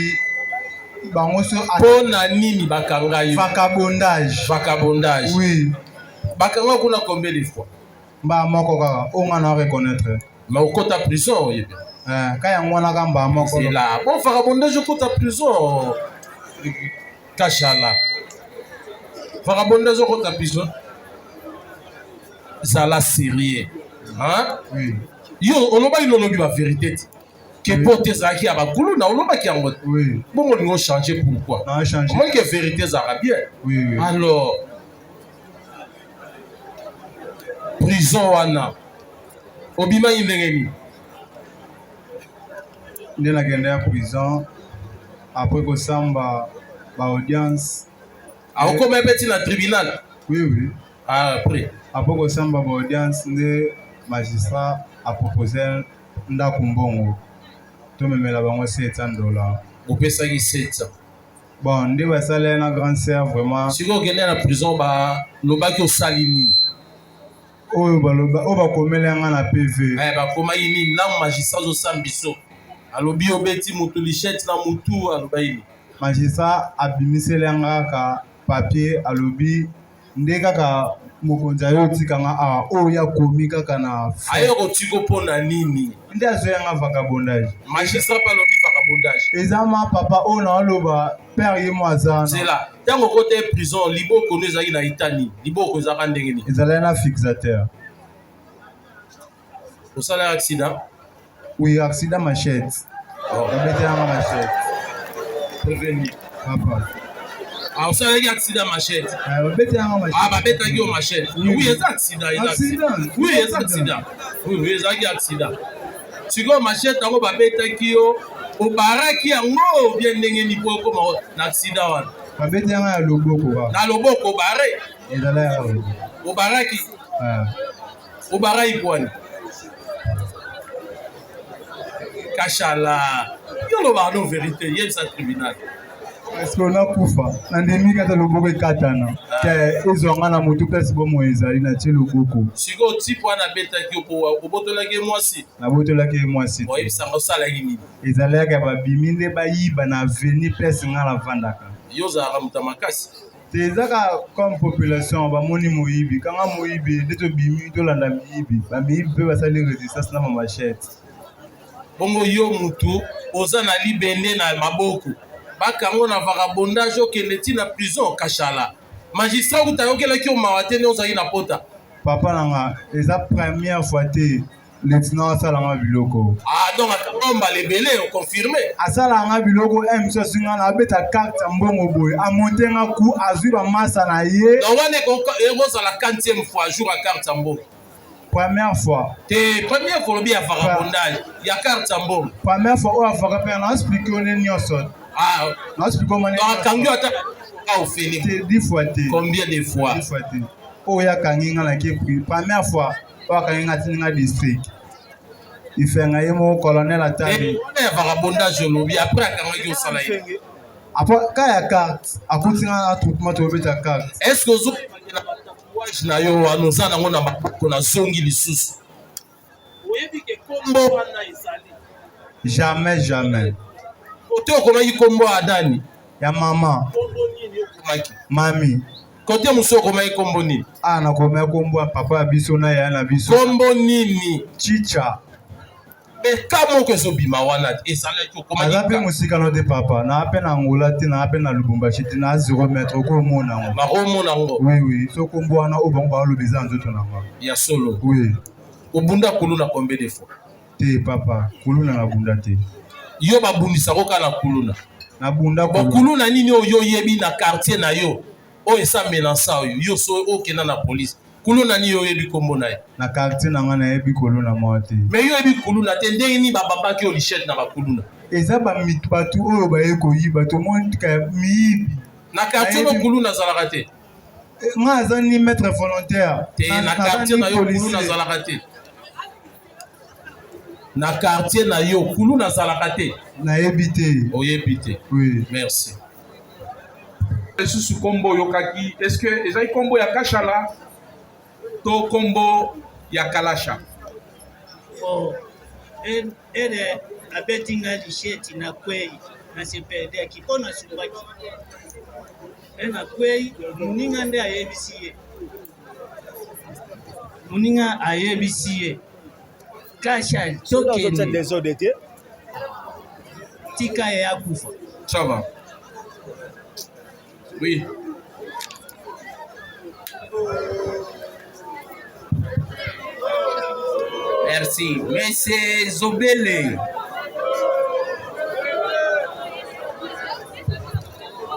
bango so pona nini bakanga yo? Vagabondage. Vagabondage. Oui. Bakanga kuna combien de fois? Ba moko kaka, on va reconnaître. Mais au côté prison, kaya ngwana kamba moko c'est là bon vagabondage okota prison kashala vagabondage okota prison zala sérieux hein oui yo oloba ilolobi ba vérité que pote zaki ya bakulu na oloba ki yango oui bon on va changer pourquoi on changer comment que vérité zara bien oui alors prison wana obima indengeni nde nakende ya prison après kosamba ba audience akokoma epeti na tribunal oui oui après kosamba ba audience nde magistrat apropose ndako mbongo tomemela bango $700 opesaki 700 bon nde basala na grand sœur vraiment sikoyo okende na prison balobaki osali nini oyo baloba oyo bakomeli yanga na pv bakomaki nini na magistrat ozosala biso alobi obeti moto lichette na mutu alobai nini magistrat abimiseli yanga kaka papier alobi nde kaka mokonzi ayo otikanga awa oyo akomi kaka na ayo kotika mpo na nini nde azoyanga vagabondage magistrat mpe alobi vagabondage eza ma papa oyo naoloba père ye mo aza zela ntango kota ye prison liboko no ezalaki na ita nini liboko ezalaka ndenge nini ezalaki na fixateur osalaki accident oui accident machette babetelanga machette prévenir papa osalaki accident machette babetelanga machette babetaki yo machette oui eza accident oui eza accident oui ezalaki accident sikoyo machette yango babetaki yo obaraki yango bien ndenge nini po okoma na accident wana babeti yanga ya loboko na loboko obare ezalaki obaraki obaraki kwani kashala yo lobaka no vérité yebisa tribunal parce on akufa na ndemi kata loboko ekatana ke ezwanga na motu place bomo ezali na tie loboko sikoyo tipe wana abetaki obotolaki mwasi nabotolaki mwasi oyebisanga osalaki nini ezalaki babimi nde bayiba na veni place nga navandaka yo ozalaka moto makasi te ezaka comme population bamoni moyibi kanga moyibi nde tobimi tolanda miyibi bamiyibi mpe basali résistance na mamachete bongo yo mutu oza na libende na maboko bakango na vagabondage okende ti na prison kashala magistrat kuta yokelaki omawa te nde ozalaki na pota papa nanga eza première fois te lieutenant asalanga biloko donc mbala ebele oconfirme asalanga biloko miso asinga na abeta carte mbongo boye amontenga ku azwi bamasa na ye donc wana ekozala 40e fois jour ya carte mbongo première fois te première fois lobi ya vagabondage ya carte mbongo première fois oyo avaka mpe na explique one nyonso akangi ata ofeli 10 fois te combien de fois te oyo akangi nga na kepri première fois oyo akangi nga tininga district ifenga ye mo colonel atali ya vagabondage olobi après akangaki osala ye après ka ya carte akutinga attroupement tobeta carte est ce que ozokena tatouage na yo wana oza nango na maboko na zongi lisusu oyebi ke kombo wana ezali jamais kote okomaki kombo adani ya mama kombo nini okomaki mami kote mosu okomaki kombo nini nakomaki kombo ya papa ya biso na ya na biso kombo nini chicha ka moko ezobima wana ezalaki okomaaza mpe mosikano te papa naa mpe na ngola te naa mpe na lubumbashi te naa 0 mètre okomona yango bakomona yango oui so kombo wana oyo bango baoloba eza nzoto nango ya solo oui obunda kuluna combien de fois te papa kuluna nabunda te yo babundisako kaka na kuluna nabunda kuluna nini oyo oyebi na quartier na yo oyo esa melansa oyo yo so okenda na police kuluna nini oyebi kombo na ye na quartier na nga nayebi kuluna mwa te mais yo oyebi kuluna te ndenge nini bababaki yo lichette na bakuluna eza bato oyo baye koyiba tomonika miyibi na quartier no kuluna azalaka te nga aza ni maître volontaire te na quartier na yo kuluna azalaka te na quartier na yo kuluna azalaka te nayebi te oyebi te oui merci lisusu kombo oyokaki est-ce que ezali kombo ya kashala to kombo ya kalasha ere abetinga lisheti na kwei na sepedeki mpo na subaki na kwei moninga nde ayebisi ye moninga ayebisi ye kasha tokeni tika ya kufa. Ça va. Oui. Merci. Monsieur Zobele.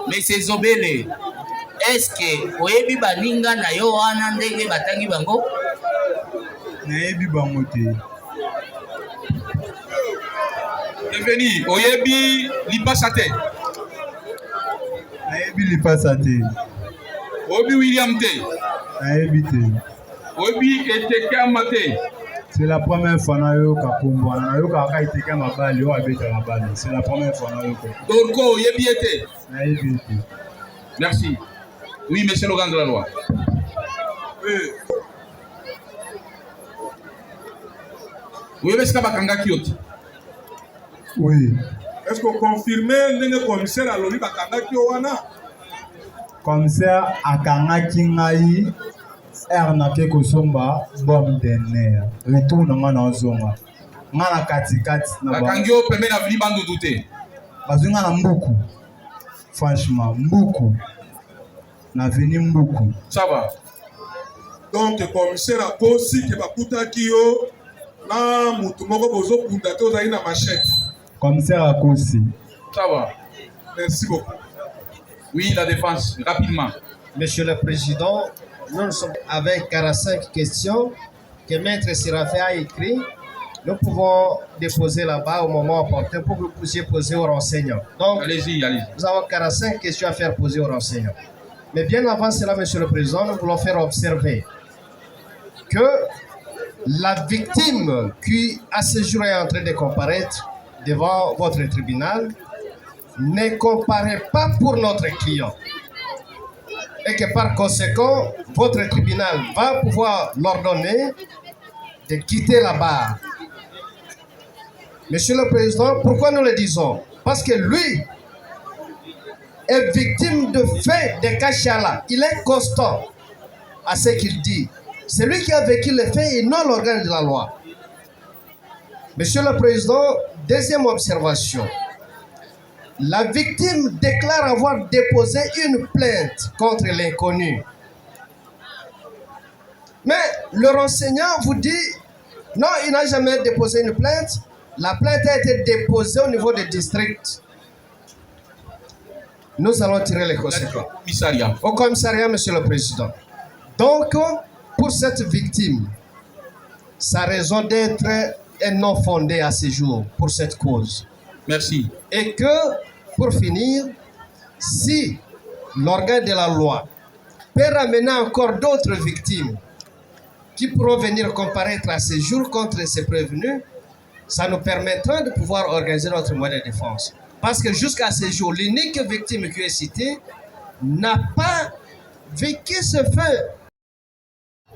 Monsieur Zobele. Est-ce que oyebi baninga na yo wana ndenge batangi bango? Nayebi bango te. Bienvenue. Oyebi lipasa te. Nayebi lipasa te. Oyebi William te. Nayebi te. Oyebi Etekama te. C'est la première fois na yo ka kombo na yo ka ka iteka mabali o abeta mabali. C'est la première fois na yo ko. Dorko oyebi ete. Nayebi te. Merci. Oui, monsieur le grand de la loi. Oui, est-ce que bakanga kioti? Oui. Est-ce que vous confirmez le commissaire à l'ONU bakanga kiowana? Commissaire akangaki ngai ernake kosomba bombe de nerf. Retour na nga na ozonga. Nga na katikati na ba. Bakangi o pembe na vili bandu dute. Bazunga na mbuku. Franchement, mbuku. Na vini mbuku. Ça va. Donc le commissaire a posé que bakuta kio na mutu moko bozo kunda te ozali na machette. Commissaire Akosi. Ça va. Merci beaucoup. Oui, la défense, rapidement. Monsieur le Président, nous sommes avec 45 questions que Maître Séraphin a écrit. Nous pouvons déposer là-bas au moment opportun pour que vous puissiez poser aux renseignants. Donc, allez-y, allez-y. Nous avons 45 questions à faire poser aux renseignants. Mais bien avant cela, Monsieur le Président, nous voulons faire observer que la victime qui, à ce jour, est en train de comparaître devant votre tribunal ne comparaît pas pour notre client. Et que par conséquent, votre tribunal va pouvoir l'ordonner de quitter la barre. Monsieur le Président, pourquoi nous le disons? Parce que lui est victime de faits de Kachala. Il est constant à ce qu'il dit. C'est lui qui a vécu les faits et non l'organe de la loi. Monsieur le Président, deuxième observation. La victime déclare avoir déposé une plainte contre l'inconnu. Mais le renseignant vous dit, non, il n'a jamais déposé une plainte. La plainte a été déposée au niveau du district. Nous allons tirer les conséquences. Au commissariat, Monsieur le Président. Donc, pour cette victime, sa raison d'être est non fondée à ce jour pour cette cause. Merci. Et que, pour finir, si l'organe de la loi peut ramener encore d'autres victimes qui pourront venir comparaître à ce jour contre ces prévenus, ça nous permettra de pouvoir organiser notre moyen de défense. Parce que jusqu'à ce jour, l'unique victime qui est citée n'a pas vécu ce fait.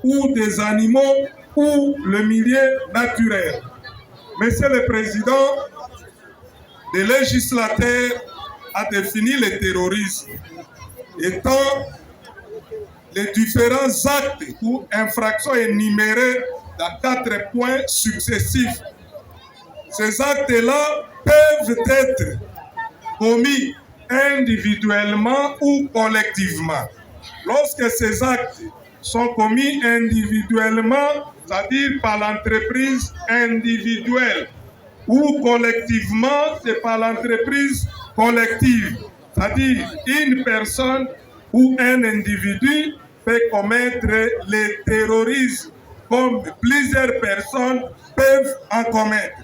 Ou des animaux ou le milieu naturel. Monsieur le Président, le législateur a défini le terrorisme étant les différents actes ou infractions énumérées dans 4 points successifs. Ces actes-là peuvent être commis individuellement ou collectivement. Lorsque ces actes sont commis individuellement, c'est-à-dire par l'entreprise individuelle, ou collectivement, c'est par l'entreprise collective, c'est-à-dire une personne ou un individu peut commettre le terrorisme comme plusieurs personnes peuvent en commettre.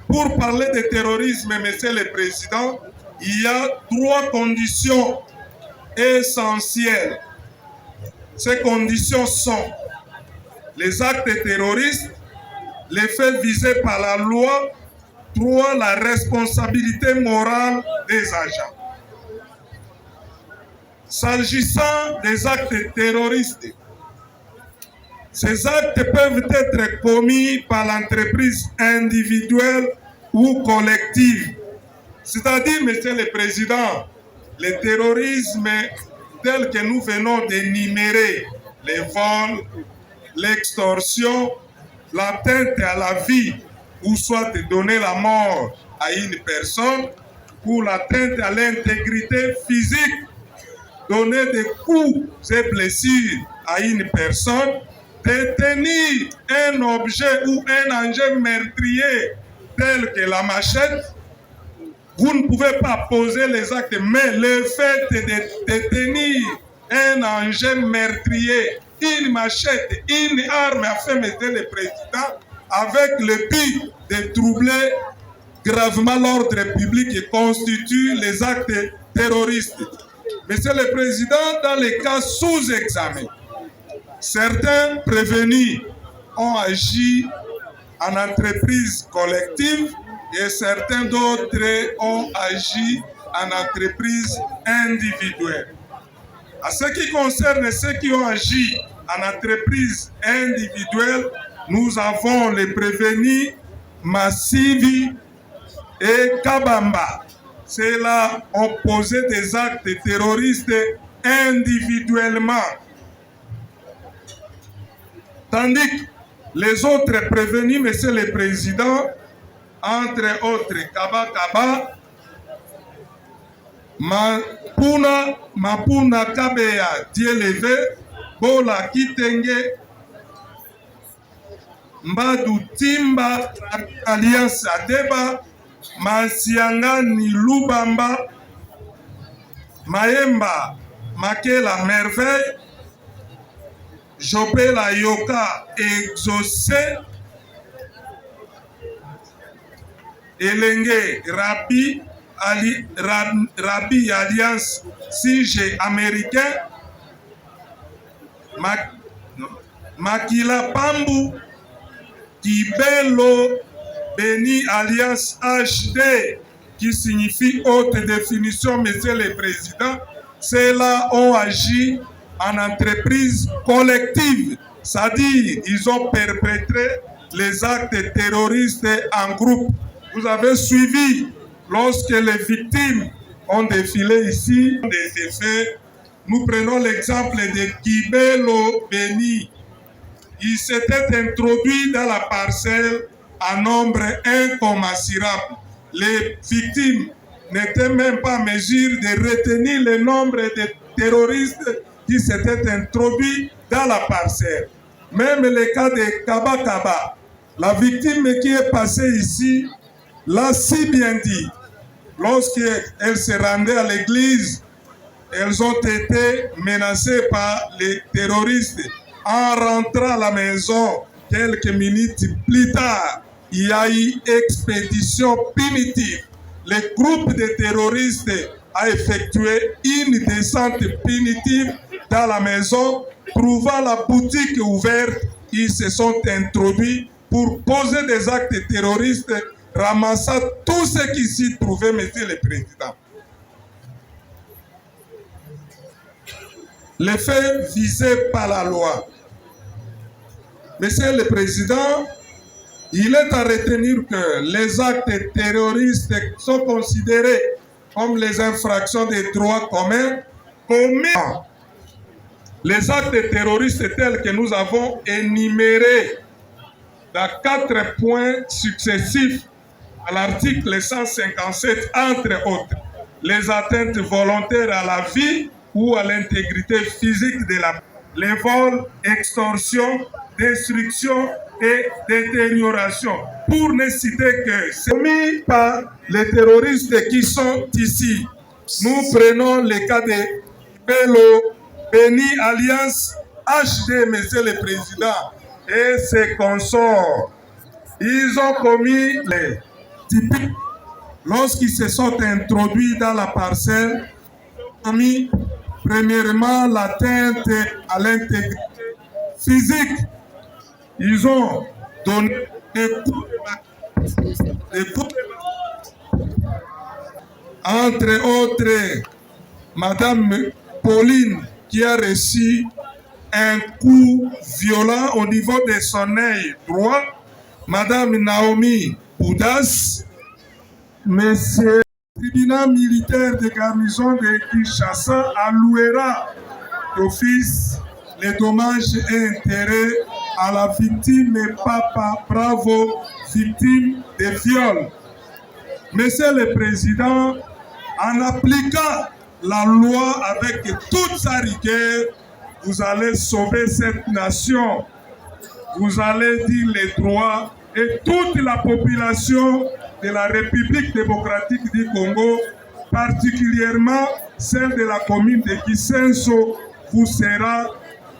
Pour parler de terrorisme, Monsieur le Président, il y a 3 conditions essentielles. Ces conditions sont les actes terroristes, les faits visés par la loi, 3, la responsabilité morale des agents. S'agissant des actes terroristes, ces actes peuvent être commis par l'entreprise individuelle ou collective. C'est-à-dire, Monsieur le Président, le terrorisme tel que nous venons d'énumérer les vols, l'extorsion, l'atteinte à la vie, ou soit de donner la mort à une personne, ou l'atteinte à l'intégrité physique, donner des coups et blessures à une personne, détenir un objet ou un engin meurtrier tel que la machette, vous ne pouvez pas poser les actes, mais le fait de détenir un engin meurtrier, une machette, une arme afin de mettre le président avec le but de troubler gravement l'ordre public et constitue les actes terroristes. Monsieur le Président, dans les cas sous examen, certains prévenus ont agi en entreprise collective et certains d'autres ont agi en entreprise individuelle. À ce qui concerne ceux qui ont agi en entreprise individuelle, nous avons les prévenus Massivi et Kabamba. Ceux-là ont posé des actes terroristes individuellement. Tandis que les autres prévenus, Monsieur le Président, entre autres Kaba, Mapuna Kabea Dieleve, Bola Kitenge, Mbadu Timba, Alliance Adeba, Mansiangani Lubamba, Maemba Makela Merveille, Jopela Yoka Exaucé, Elenge Rabi Alliance CG américain, Makila Pambu, Kibelo Beni Alliance HD, qui signifie haute définition, Monsieur le Président. Ceux-là ont agi en entreprise collective, c'est-à-dire ils ont perpétré les actes terroristes en groupe. Vous avez suivi lorsque les victimes ont défilé ici des effets. Nous prenons l'exemple de Kibelo Beni. Il s'était introduit dans la parcelle en nombre incommensurable. Les victimes n'étaient même pas en mesure de retenir le nombre de terroristes qui s'étaient introduits dans la parcelle. Même le cas de Kaba, la victime qui est passée ici, l'a si bien dit. Lorsqu'elle se rendait à l'église, elles ont été menacées par les terroristes. En rentrant à la maison, quelques minutes plus tard, il y a eu expédition punitive. Le groupe de terroristes a effectué une descente punitive dans la maison, trouvant la boutique ouverte. Ils se sont introduits pour poser des actes terroristes, ramassant tout ce qui s'y trouvait, Monsieur le Président. Les faits visés par la loi. Monsieur le Président, il est à retenir que les actes terroristes sont considérés comme les infractions des droits communs commis. Les actes terroristes tels que nous avons énumérés dans 4 points successifs à l'article 157, entre autres, les atteintes volontaires à la vie ou à l'intégrité physique de la personne, les vols, extorsion, destruction et détérioration. Pour ne citer que c'est commis par les terroristes qui sont ici. Nous prenons le cas de Bello, Beni Alliance HD, Monsieur le Président, et ses consorts. Ils ont commis les typiques lorsqu'ils se sont introduits dans la parcelle, ils ont commis premièrement l'atteinte à l'intégrité physique. Ils ont donné des coups entre autres, Madame Pauline qui a reçu un coup violent au niveau de son œil droit, Madame Naomi Boudas, Monsieur le tribunal militaire de garnison de Kinshasa allouera d'office les dommages et intérêts à la victime et Papa Bravo, victime de viol. Monsieur le Président, en appliquant la loi avec toute sa rigueur, vous allez sauver cette nation. Vous allez dire les droits et toute la population de la République démocratique du Congo, particulièrement celle de la commune de Kisenso, vous sera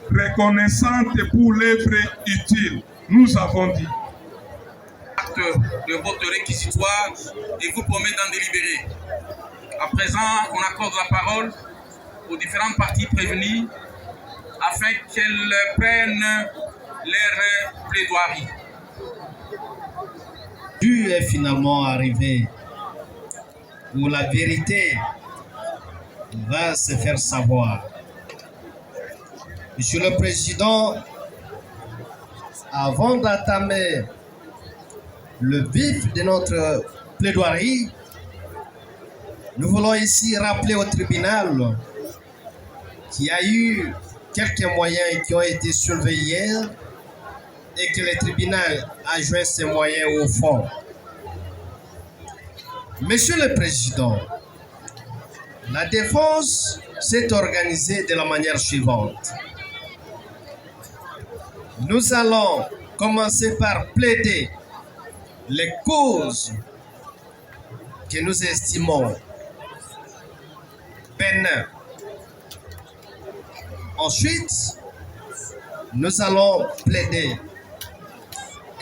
reconnaissante pour l'œuvre utile. Nous avons dit. Acte de votre réquisitoire et vous promet d'en délibérer. À présent, on accorde la parole aux différentes parties prévenues afin qu'elles prennent leur plaidoirie. Dieu est finalement arrivé où la vérité va se faire savoir. Monsieur le Président, avant d'entamer le vif de notre plaidoirie, nous voulons ici rappeler au tribunal qu'il y a eu quelques moyens qui ont été soulevés hier et que le tribunal a joué ces moyens au fond. Monsieur le Président, la défense s'est organisée de la manière suivante. Nous allons commencer par plaider les causes que nous estimons bénins. Ensuite, nous allons plaider.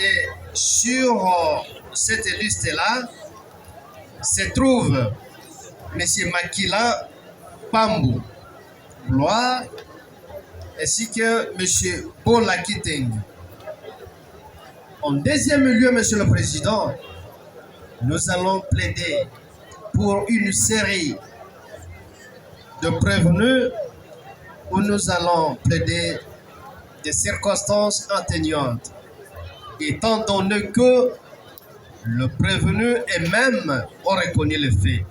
Et sur cette liste-là se trouve M. Makila Pambou, Gloire, ainsi que M. Bola Kiteng. En deuxième lieu, Monsieur le Président, nous allons plaider pour une série de prévenus où nous allons plaider des circonstances atténuantes, étant donné que le prévenu et même ont reconnu les faits.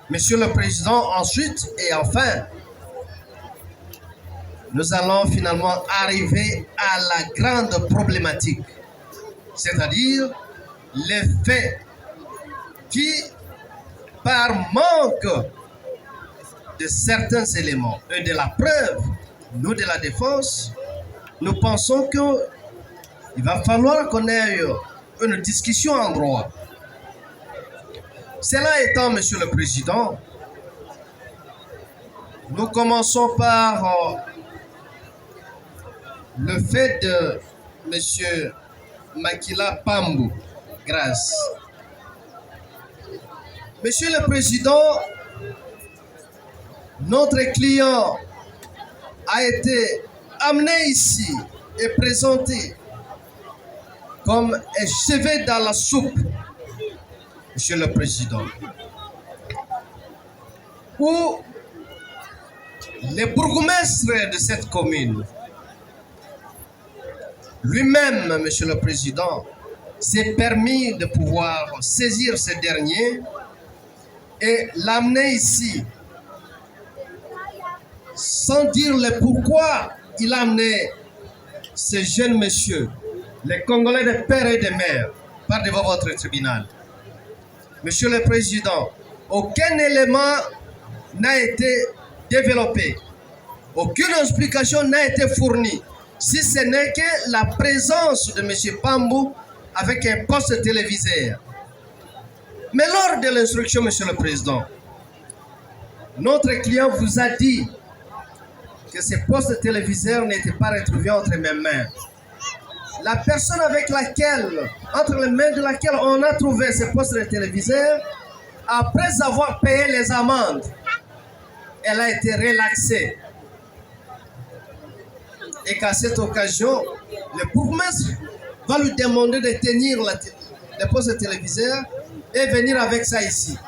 Monsieur le Président, ensuite et enfin, nous allons finalement arriver à la grande problématique, c'est-à-dire les faits qui, par manque de certains éléments et de la preuve, nous de la défense, nous pensons qu'il va falloir qu'on ait une discussion en droit. Cela étant, Monsieur le Président, nous commençons par le fait de M. Makila Pambou, grâce. Monsieur le Président, notre client a été amené ici et présenté comme un cheveu dans la soupe, Monsieur le Président, où le bourgmestre de cette commune, lui-même, Monsieur le Président, s'est permis de pouvoir saisir ce dernier et l'amener ici, sans dire le pourquoi il a amené ce jeune monsieur, les Congolais de père et de mère, par devant votre tribunal. Monsieur le Président, aucun élément n'a été développé, aucune explication n'a été fournie, si ce n'est que la présence de M. Pambou avec un poste téléviseur. Mais lors de l'instruction, Monsieur le Président, notre client vous a dit que ce poste téléviseur n'était pas retrouvé entre mes mains. La personne avec laquelle, entre les mains de laquelle on a trouvé ce poste de téléviseur, après avoir payé les amendes, elle a été relaxée. Et qu'à cette occasion, le bourgmestre va lui demander de tenir le poste de téléviseur et venir avec ça ici.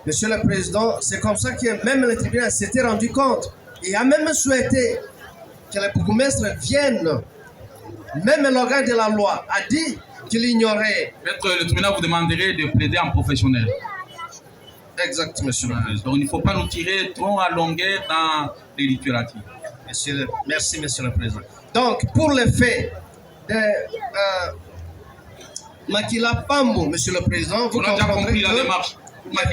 Monsieur le Président, c'est comme ça que même le tribunal s'était rendu compte et a même souhaité que le bourgmestre vienne. Même l'organe de la loi a dit qu'il ignorait. Maître, le tribunal vous demanderait de plaider en professionnel. Exact, monsieur le président. Donc il ne faut pas nous tirer trop à longueur dans les littératures. Merci, monsieur le président. Donc, pour les faits de Makila Pambo, monsieur le président, vous on a déjà compris la démarche.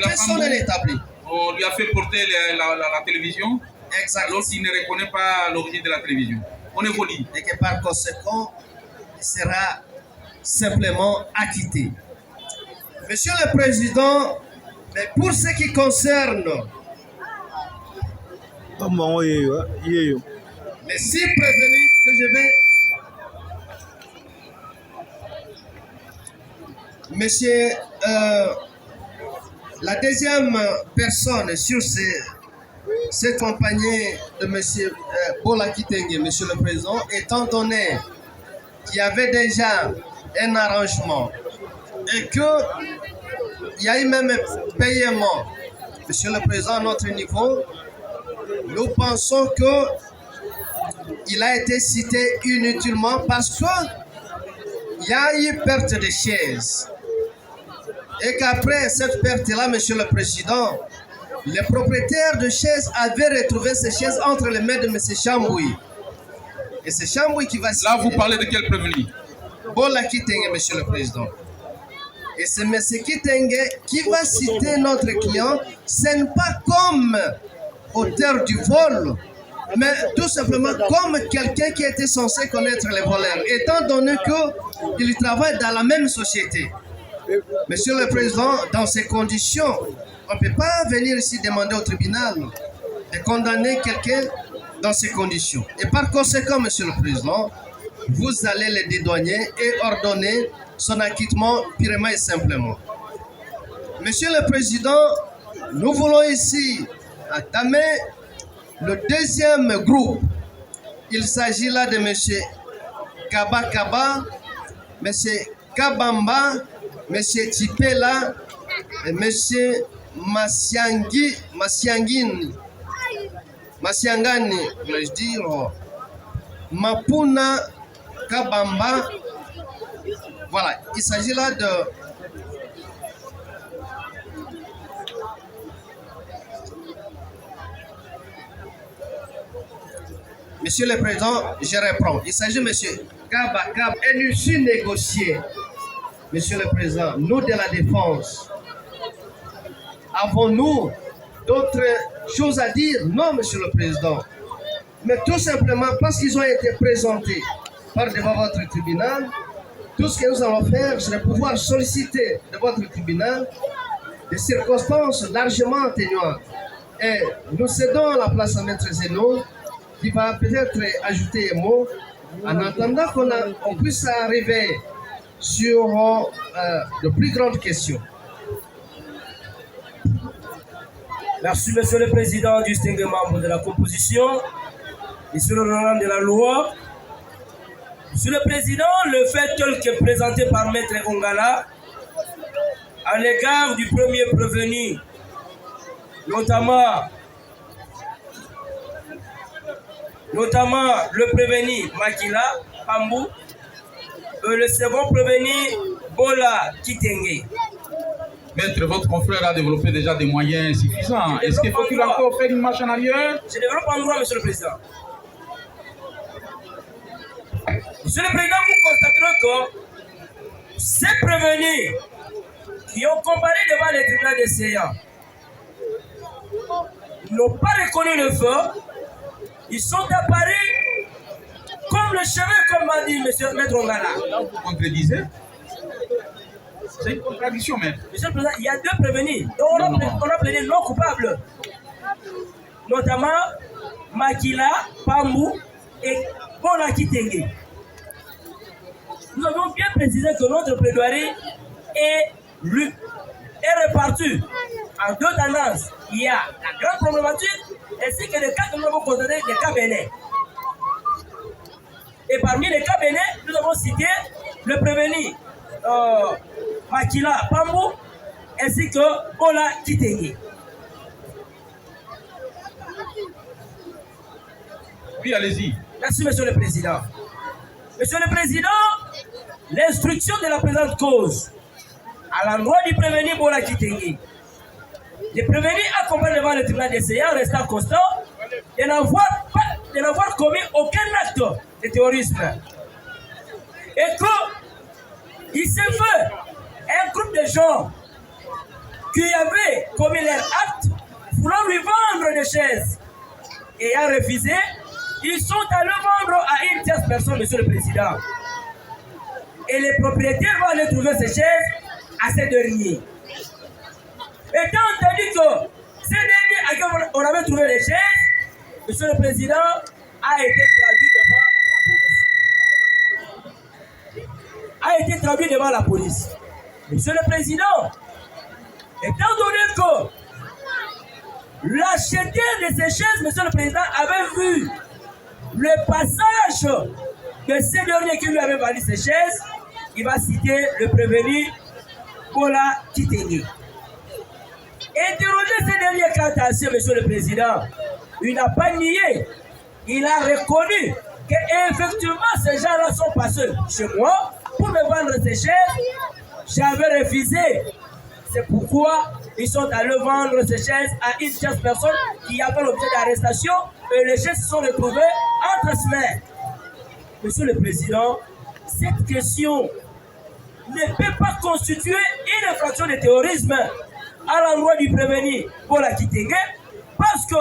Personne n'est établi. On lui a fait porter la télévision, exact, alors qu'il ne reconnaît pas l'origine de la télévision. On évolue. Et que par conséquent, il sera simplement acquitté. Monsieur le président, mais pour ce qui concerne les 6 prévenus que je vais... Monsieur, la deuxième personne sur cette compagnie de monsieur Bola Kitenge, monsieur le président, étant donné qu'il y avait déjà un arrangement et qu'il y a eu même un paiement, monsieur le président, à notre niveau, nous pensons qu'il a été cité inutilement parce qu'il y a eu perte de chaises. Et qu'après cette perte-là, monsieur le président, les propriétaires de chaises avaient retrouvé ces chaises entre les mains de monsieur Chamboui. Et c'est Chamboui qui va citer... Là, vous parlez de quel prévenu? Bola Kitenge, monsieur le président. Et c'est monsieur Kitenge qui va citer notre client. Ce n'est pas comme auteur du vol, mais tout simplement comme quelqu'un qui était censé connaître les voleurs, étant donné qu'il travaille dans la même société. Monsieur le Président, dans ces conditions, on ne peut pas venir ici demander au tribunal de condamner quelqu'un dans ces conditions. Et par conséquent, Monsieur le Président, vous allez le dédouaner et ordonner son acquittement purement et simplement. Monsieur le Président, nous voulons ici entamer le deuxième groupe. Il s'agit là de Monsieur Kaba Kaba, Monsieur Kabamba, Monsieur Tipela et Monsieur Masiangani, voulais-je dire, Mapuna Kabamba. Voilà, il s'agit là de... Monsieur le Président, je reprends. Il s'agit de Monsieur Kabakab, un issue négocié. Monsieur le Président, nous de la Défense, avons-nous d'autres choses à dire? Non, Monsieur le Président. Mais tout simplement parce qu'ils ont été présentés par devant votre tribunal, tout ce que nous allons faire, c'est de pouvoir solliciter de votre tribunal des circonstances largement atténuantes. Et nous cédons la place à Maître Zeno, qui va peut-être ajouter un mot en attendant qu'on puisse arriver sur de plus grandes questions. Merci, Monsieur le Président, distingué membre de la composition, Monsieur le Laurent de la loi. Monsieur le Président, le fait tel que présenté par Maître Ongala à l'égard du premier prévenu, notamment le prévenu Makila Pambou, le second prévenu Bola Kitenge. Maître, votre confrère a développé déjà des moyens suffisants. Est-ce qu'il faut qu'il encore faire une marche en arrière? Je développe en droit, Monsieur le Président. Monsieur le Président, vous constaterez que ces prévenus qui ont comparé devant les tribunaux de CA n'ont pas reconnu le feu. Ils sont apparus comme le chemin, comme m'a dit M. Maître Ongala. Vous contredisez? C'est une contradiction, Maître. Monsieur le Président, il y a deux prévenus. On a plaidé non coupables. Notamment Makila, Pambou et Bola Kitenge. Nous avons bien précisé que notre plaidoirie est répartie en deux tendances. Il y a la grande problématique ainsi que les cas que nous avons constatés, les cas bénins. Et parmi les cas bénins, nous avons cité le prévenu Makila Pambou ainsi que Bola Kitenge. Oui, allez-y. Merci, Monsieur le Président. Monsieur le Président, l'instruction de la présente cause à l'endroit du prévenu Bola Kitenge Le prévenu accompagne devant le tribunal des séances, restant constant de n'avoir commis aucun acte de terrorisme. Et qu'il s'est fait un groupe de gens qui avaient commis leur acte, voulant lui vendre des chaises. Ayant refusé, ils sont allés vendre à une tierce personne, monsieur le président. Et les propriétaires vont aller trouver ces chaises à ces derniers. Étant entendu que ces derniers à qui on avait trouvé les chaises, monsieur le président a été traduit devant la police. Monsieur le président, étant donné que l'acheteur de ces chaises, monsieur le président, avait vu le passage de ces derniers qui lui avaient vendu ces chaises, il va citer le prévenu Paula Kitenge. Interrogé ces derniers quant à ce, monsieur le président, il n'a pas nié. Il a reconnu qu'effectivement ces gens-là sont passés chez moi pour me vendre ces chaises. J'avais refusé. C'est pourquoi ils sont allés vendre ces chaises à une tierce personne qui avait l'objet d'arrestation et les chaises se sont retrouvées entre semaines. Monsieur le président, cette question ne peut pas constituer une infraction de terrorisme à l'endroit du prévenu Paula Kitenge, parce que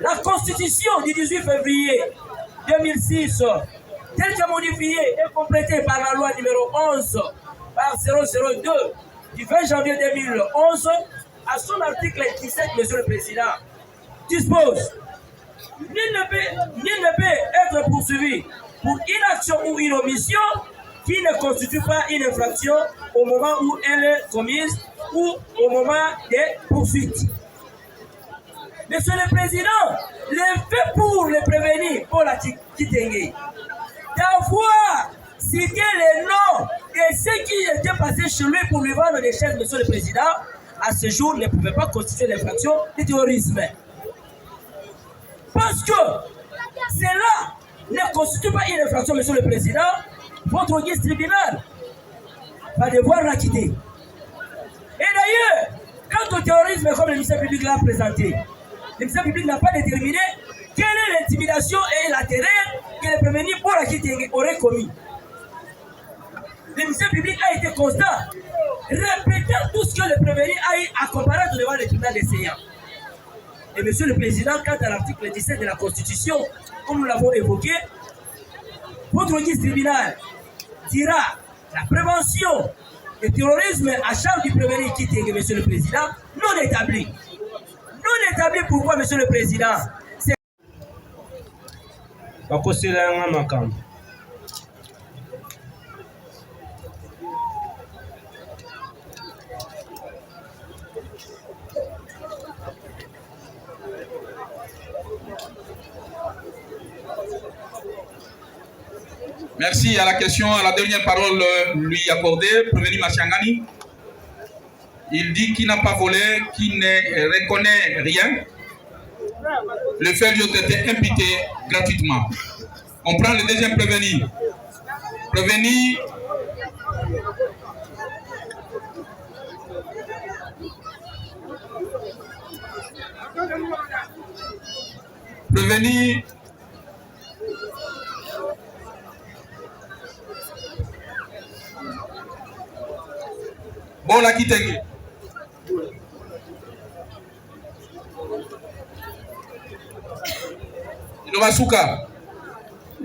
la constitution du 18 février 2006, telle que modifiée et complétée par la loi numéro 11 par 002 du 20 janvier 2011, à son article 17, monsieur le président, dispose: nul ne peut être poursuivi pour une action ou une omission qui ne constitue pas une infraction au moment où elle est commise ou au moment des poursuites. Monsieur le président, le fait pour le prévenir Paula Kitenge d'avoir cité les noms de ceux qui étaient passés chez lui pour lui vendre des chaises, monsieur le président, à ce jour ne pouvait pas constituer l'infraction du terrorisme. Parce que cela ne constitue pas une infraction, monsieur le président, votre guise tribunal va devoir la quitter. Et d'ailleurs, quant au terrorisme, comme le ministère public l'a présenté, le ministère public n'a pas déterminé quelle est l'intimidation et la terreur que le prévenu Paula Kitenge aurait commis. Le ministère public a été constant, répétant tout ce que le prévenu a eu à comparaître devant le tribunal des séances. Et monsieur le président, quant à l'article 17 de la Constitution, comme nous l'avons évoqué, votre guise tribunal dira la prévention du terrorisme à charge du prévenu Kitenge, monsieur le président, non établi. Non établi pourquoi, monsieur le président? Merci. À la question, à la dernière parole lui accordée, prévenu Machangani. Il dit qu'il n'a pas volé, qu'il ne reconnaît rien. Le fait lui a été imputé gratuitement. On prend le deuxième prévenu. Prévenu. Prévenu. Paula Kitenge.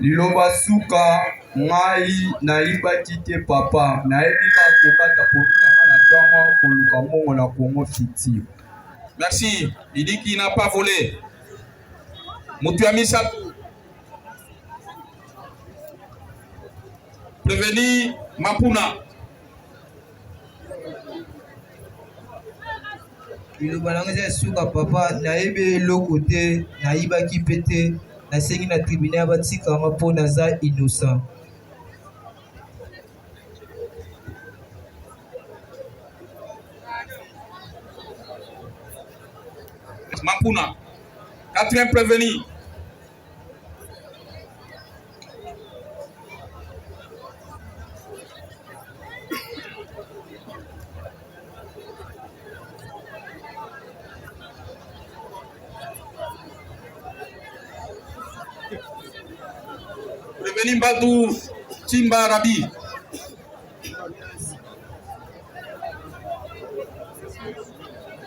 Liloba suka ngai nayibaki te papa nayebi kokata polina na dama koluka mbongo na Congo fictif. Merci. Il dit qu'il n'a pas volé. Mutuami Satou. Prévenu Mapuna. Liloba nanga suka papa nayebi eloko te nayibaki pe te nasengi na tribunal batikanga mpo naza innocent. Mapuna. Quatrième prévenu. prévenu Mbadou Timba Rabi.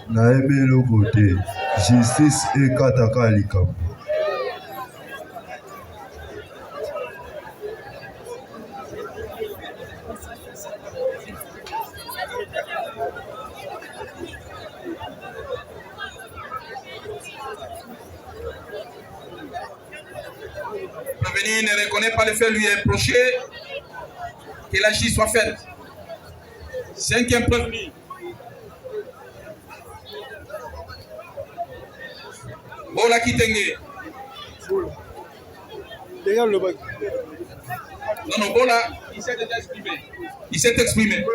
nayebi eloko te justice ekataka likambo. Prévenu ne reconnaît pas le fait lui reproché que la justice soit faite. Cinquième prévenu. Bola Kitenge. Non, Bola, il s'est déjà exprimé. Il s'est exprimé.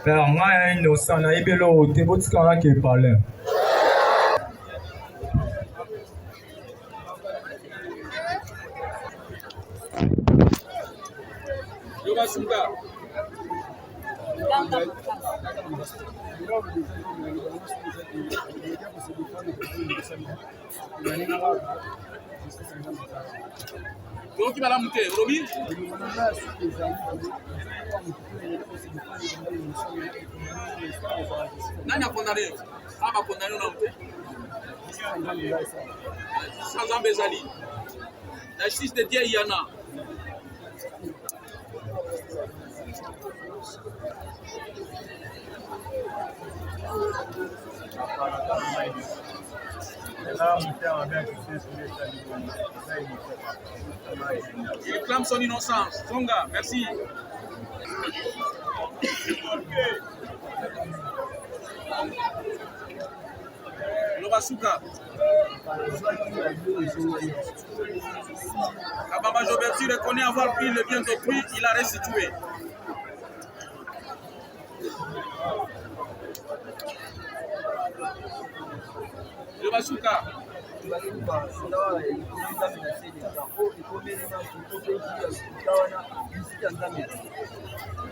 Père, moi, innocent, na ibelo te botikanga ke parler. Donc il va la monter, Roby. Nani a condamné? Ah, va condamner on a monté. Sans Ambezali. La justice de Dieu, il y en a. Il clame son innocence. Zonga, merci. Lobasuka. Kabamba Joberti reconnaît avoir pris le bien d'autrui, il a restitué. Lobasuka.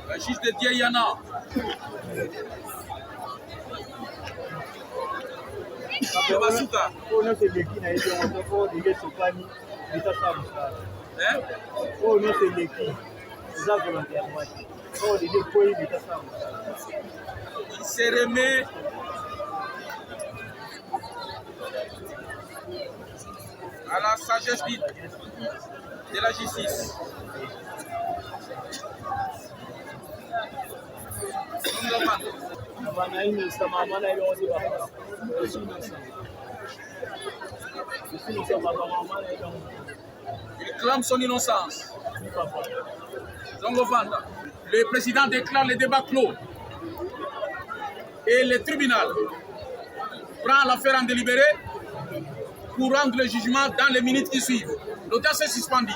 La justice de Dieu, il y en a. Lobasuka. Il s'est remis à la sagesse de la justice. Il clame son innocence. Zongovanda. Le président déclare le débat clos. Et le tribunal prend l'affaire en délibéré pour rendre le jugement dans les minutes qui suivent. L'audience est suspendue.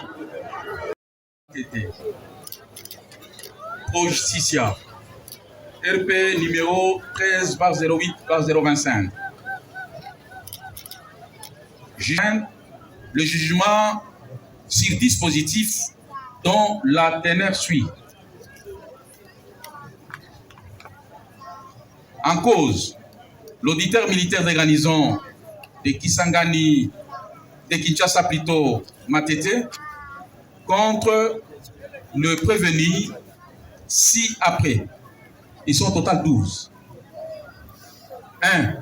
Pro Justicia. RP numéro 13/08/025. Le jugement sur dispositif dont la teneur suit. En cause, l'auditeur militaire des garnisons de Kisangani, de Kinshasa plutôt, Matete, contre le prévenu ci-après. Ils sont au total 12. 1.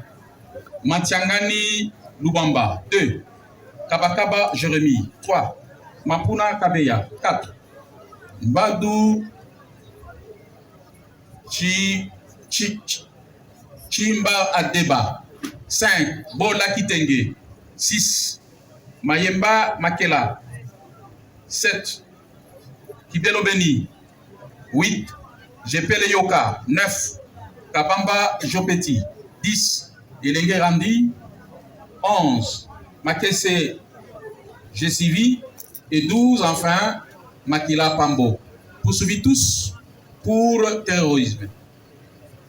Matiangani Lubamba. 2. Kabakaba Jérémy. 3. Mapuna Kabeya. 4. Mbadou Chimba Adeba. 5. Bola Kitenge. 6. Mayemba Makela. 7. Kibelo Beni. 8. Jepele Yoka. 9. Kabamba Jopeti. 10. Elenge Randi. 11. Makese Jesivi. Et 12, enfin, Makila Pambo. Poursuivis tous pour terrorisme.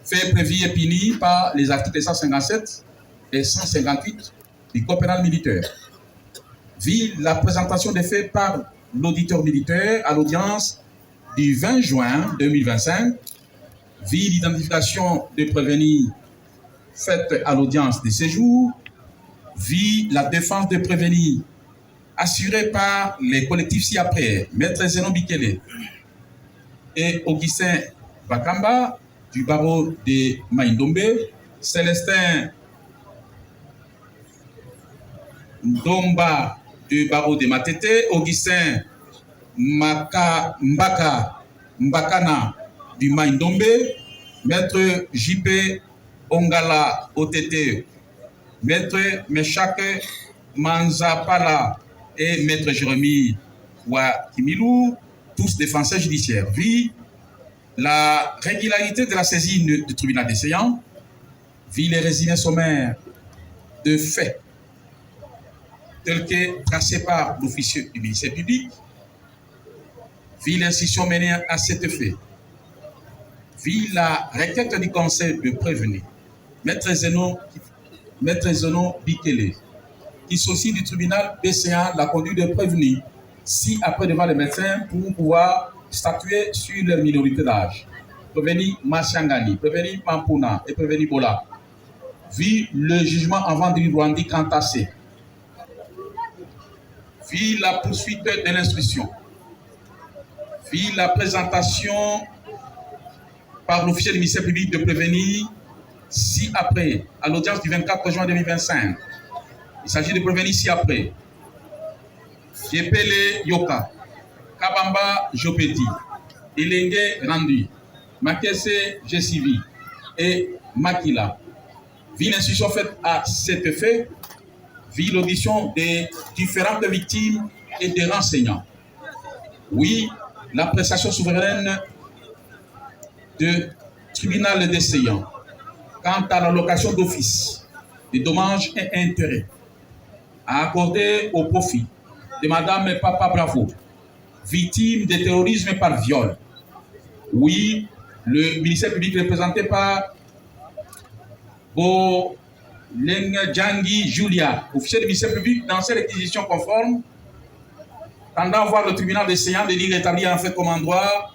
Fait prévu et puni par les articles 157 et 158 du Code pénal militaire. Vu la présentation des faits par l'auditeur militaire à l'audience du 20 juin 2025, vu l'identification des prévenus faite à l'audience de séjour, vu la défense des prévenus assurée par les collectifs ci-après, Maître Zénon Bikele et Augustin Bakamba du barreau de Maïndombe, Célestin Ndomba du barreau de Matete, Augustin Mbakana du Maïndombe, Maître JP Ongala OTT, Maître Meshake Manzapala et Maître Jérémy Wakimilou, tous défenseurs judiciaires. Vu la régularité de la saisine du tribunal d'essayant, vu les résumés sommaires de faits tels que tracés par l'officier du ministère public, vu l'instruction menée à cet effet, vu la requête du conseil de prévenir, Maître Zénon Bikele, qui soucie du tribunal d'essayant la conduite de prévenir si après devant les médecins pour pouvoir statuer sur leur minorité d'âge. Prévenir Machangani, prévenir Mampuna et prévenir Bola. Vu le jugement en vendredi Rwandi Kantassé. Vu la poursuite de l'instruction. Vu la présentation par l'officier du ministère public de prévenir si après, à l'audience du 24 juin 2025. Il s'agit de prévenir si après. Yepele Yoka, Kabamba Jopeti, Elenge Randi, Makese Jesivi et Makila. Vu l'instruction faite à cet effet, vu l'audition des différentes victimes et des renseignants. Oui, l'appréciation souveraine de tribunal d'essayant quant à l'allocation d'office des dommages et intérêts à accorder au profit de Madame Papa Bravo, victime de terrorisme par viol. Oui, le ministère public représenté par Bolenga Djangi Julia, officier du ministère public, dans ces réquisitions conformes, tendant à voir le tribunal d'essayant de lire établir en fait comme endroit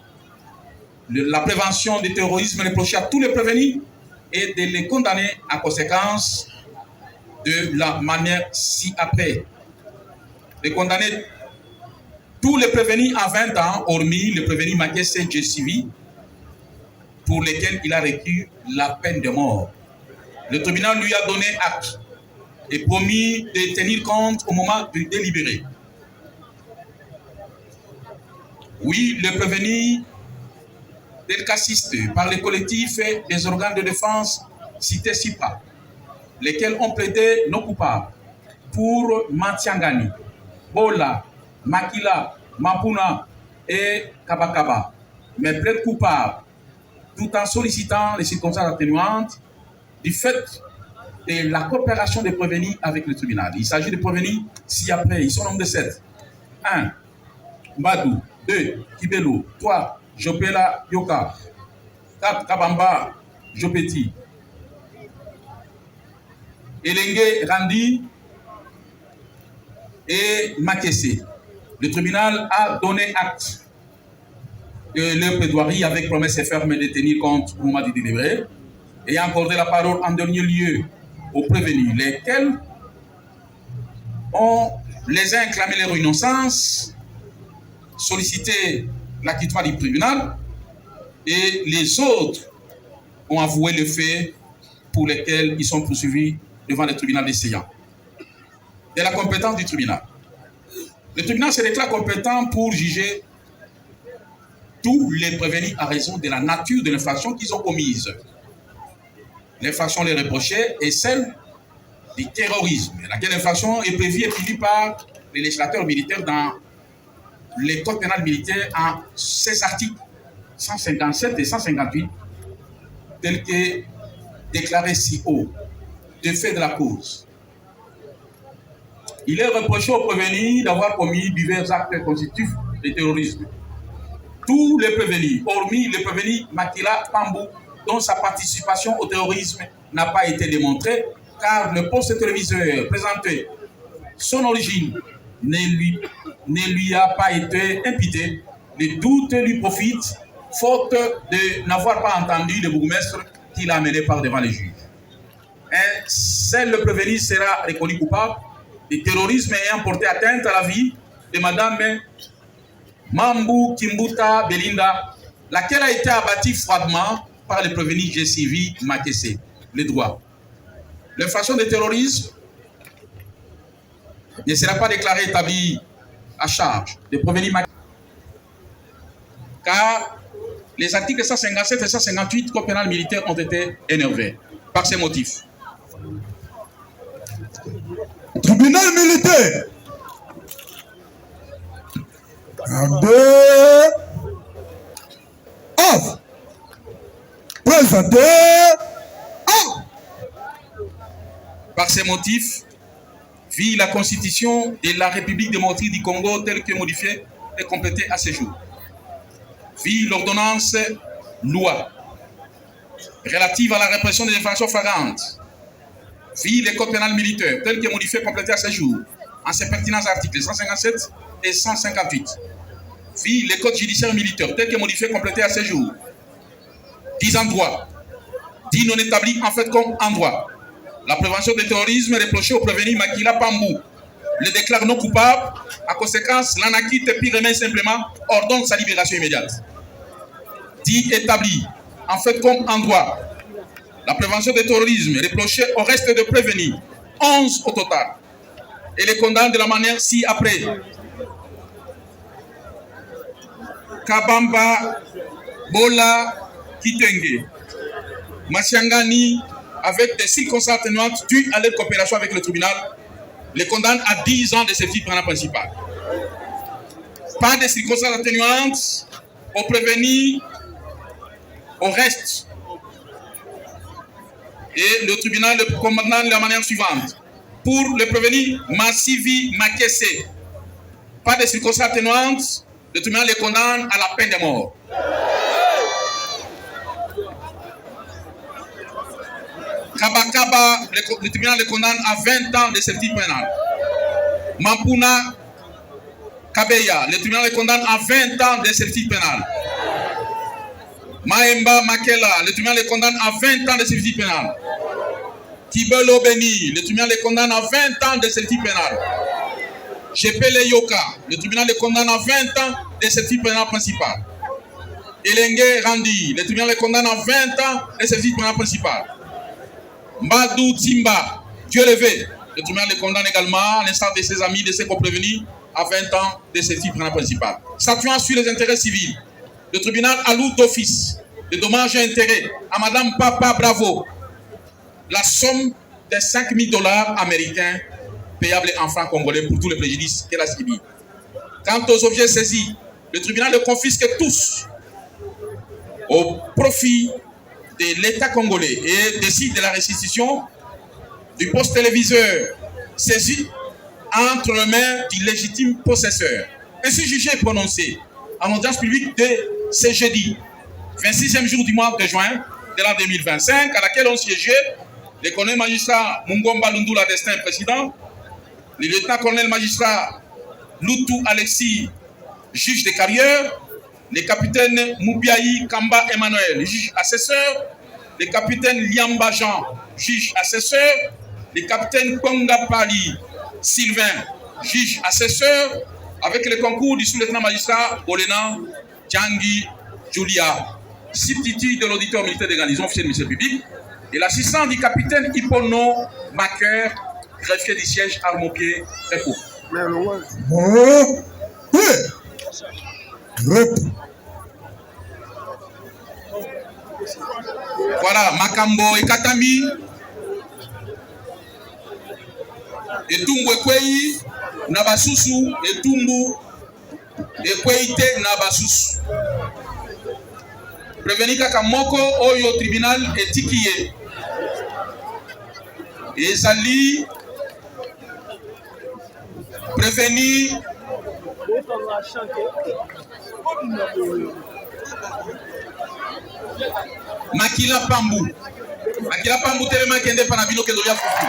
la prévention du terrorisme reproché à tous les prévenus et de les condamner à conséquence de la manière ci-après. De condamner tous les prévenus à 20 ans, hormis le prévenu Makese Jesivi, pour lesquels il a requis la peine de mort. Le tribunal lui a donné acte et promis de tenir compte au moment de délibérer. Oui, le prévenu tel qu'assisté par les collectifs et les organes de défense cités ci-bas, lesquels ont plaidé non coupables pour Matiangani, Bola, Makila, Mampuna et Kabakaba, mais plaident coupables tout en sollicitant les circonstances atténuantes du fait de la coopération des prévenus avec le tribunal. Il s'agit de prévenus ci-après, ils sont au nombre de 7. 1. Mbadou. 2. Kibelo. 3. Jopela Yoka. 4. Kabamba Jopeti. Elenge Randi et Makese. Le tribunal a donné acte de leur plaidoirie avec promesse ferme de tenir compte au moment du délibéré et accordé la parole en dernier lieu aux prévenus, lesquels ont les uns clamé leur innocence, sollicité l'acquittement du tribunal et les autres ont avoué les faits pour lesquels ils sont poursuivis devant le tribunal d'essayant. De la compétence du tribunal. Le tribunal se déclare compétent pour juger tous les prévenus à raison de la nature de l'infraction qu'ils ont commise. L'infraction les reprochée est celle du terrorisme, laquelle infraction est prévue et punie par les législateurs militaires dans les codes pénals militaires en 16 articles 157 et 158, tels que déclarés si haut, de fait de la cause. Il est reproché aux prévenus d'avoir commis divers actes constitutifs de terrorisme. Tous les prévenus, hormis le prévenu Makila Pambou, dont sa participation au terrorisme n'a pas été démontrée, car le poste téléviseur présenté, son origine ne lui a pas été imputée. Les doutes lui profitent, faute de n'avoir pas entendu le bourgmestre qui l'a amené par devant les juges. Seul le prévenu sera reconnu coupable de terrorisme ayant porté atteinte à la vie de Madame Mambou Kimbuta Belinda, laquelle a été abattue froidement par le prévenu Jessie Makessé. Le droit. L'infraction de terrorisme ne sera pas déclarée établie à charge de prévenu Makessé, car les articles 157 et 158 du Code pénal militaire ont été énervés par ces motifs. Tribunal militaire. Présenté. Par ces motifs, vit la Constitution de la République démocratique du Congo telle que modifiée et complétée à ce jour. Vit l'ordonnance loi relative à la répression des infractions flagrantes. Vit le code pénal militaire tel que modifié et complété à ce jour en ses pertinents articles 157 et 158. Vit le code judiciaire militaire tel que modifié et complété à ce jour. 10 en droit, 10 non établis en fait comme en droit. La prévention du terrorisme est reprochée au prévenu Makila Pambou. Le déclare non coupable. À conséquence, l'anarchiste puis remet simplement ordonne sa libération immédiate. 10 établis en fait comme en droit. La prévention du terrorisme est reprochée au reste de prévenus, 11 au total. Et les condamne de la manière ci-après. Kabamba, Bola, Kitenge, Masiangani, avec des circonstances atténuantes dues à leur coopération avec le tribunal, les condamne à 10 ans de service pénal principal. Pas de circonstances atténuantes au prévenu, au reste. Et le tribunal le condamne de la manière suivante. Pour le prévenu Massivi Makessé, pas de circonstances atténuantes, le tribunal les condamne à la peine de mort. Kabakaba, le tribunal le condamne à 20 ans de service pénal. Mampuna Kabeya, le tribunal le condamne à 20 ans de service pénal. Maemba Makela, le tribunal le condamne à 20 ans de service pénal. Kibelo Beni, le tribunal le condamne à 20 ans de service pénal. Jepele Yoka, le tribunal le condamne à 20 ans de service pénal principal. Elenge Randi, le tribunal le condamne à 20 ans de service pénal principal. Mbadou Timba, Dieu levé, le tribunal le condamne également, à l'instar de ses amis, de ses co-prévenus, à 20 ans de service pénal principal. Statuant sur les intérêts civils, le tribunal alloue d'office de dommages et intérêts à Madame Papa Bravo la somme de 5 000 $ américains payables en francs congolais pour tous les préjudices qu'elle a subis. Quant aux objets saisis, le tribunal les confisque tous au profit de l'État congolais et décide de la restitution du poste téléviseur saisi entre les mains du légitime possesseur. Ainsi jugé et prononcé en audience publique de ce jeudi, 26e jour du mois de juin de l'an 2025, à laquelle ont siégé le colonel magistrat Mungomba Lundula Destin, président, le lieutenant-colonel magistrat Loutou Alexis, juge de carrière, le capitaine Moubiaï Kamba Emmanuel, juge assesseur, le capitaine Liamba Jean, juge assesseur, le capitaine Konga Pali Sylvain, juge assesseur, avec le concours du sous-lieutenant magistrat Olena Djangi Julia, substitut de l'auditeur militaire des garnisons officielles du ministère public, et l'assistant du capitaine Hippono Maker, greffier du siège Armopier Repo. Voilà, Makambo et Katami, et Tumbu Ekwei, Nabasusu, et Tumbu Ekweite Nabasusu. Prévenu Kakamoko, Oyo tribunal et Tikiye. Et Zali, prévenu Makila Pambou. Makila Pambu telema kende panabino kedoya fufu.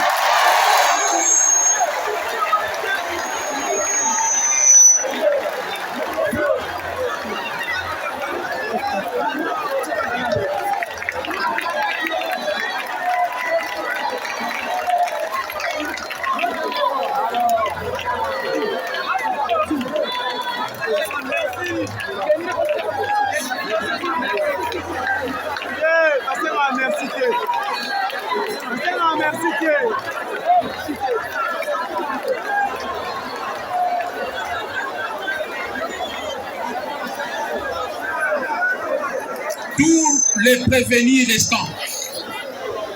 Tous les prévenus restants,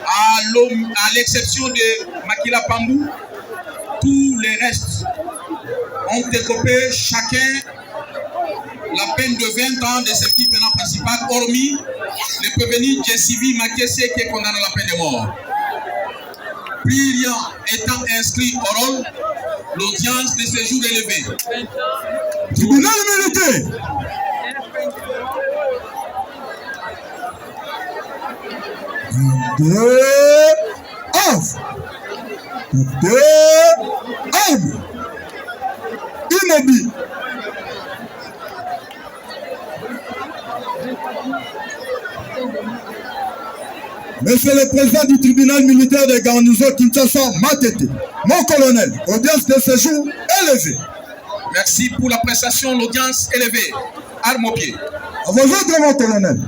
à l'exception de Makila Pambou, tous les restes ont écopé chacun la peine de 20 ans de service pénal principal, hormis le prévenu Jessivi Makesse qui est condamné à la peine de mort. Puis rien étant inscrit au rôle, l'audience de ce jour est levée. Tribunal militaire. Immobile. Monsieur le Président du tribunal militaire de garnison Kinshasa, Matete, mon colonel, audience de séjour élevée. Merci pour la prestation, l'audience élevée. Arme au pied. À vos ordres, mon colonel.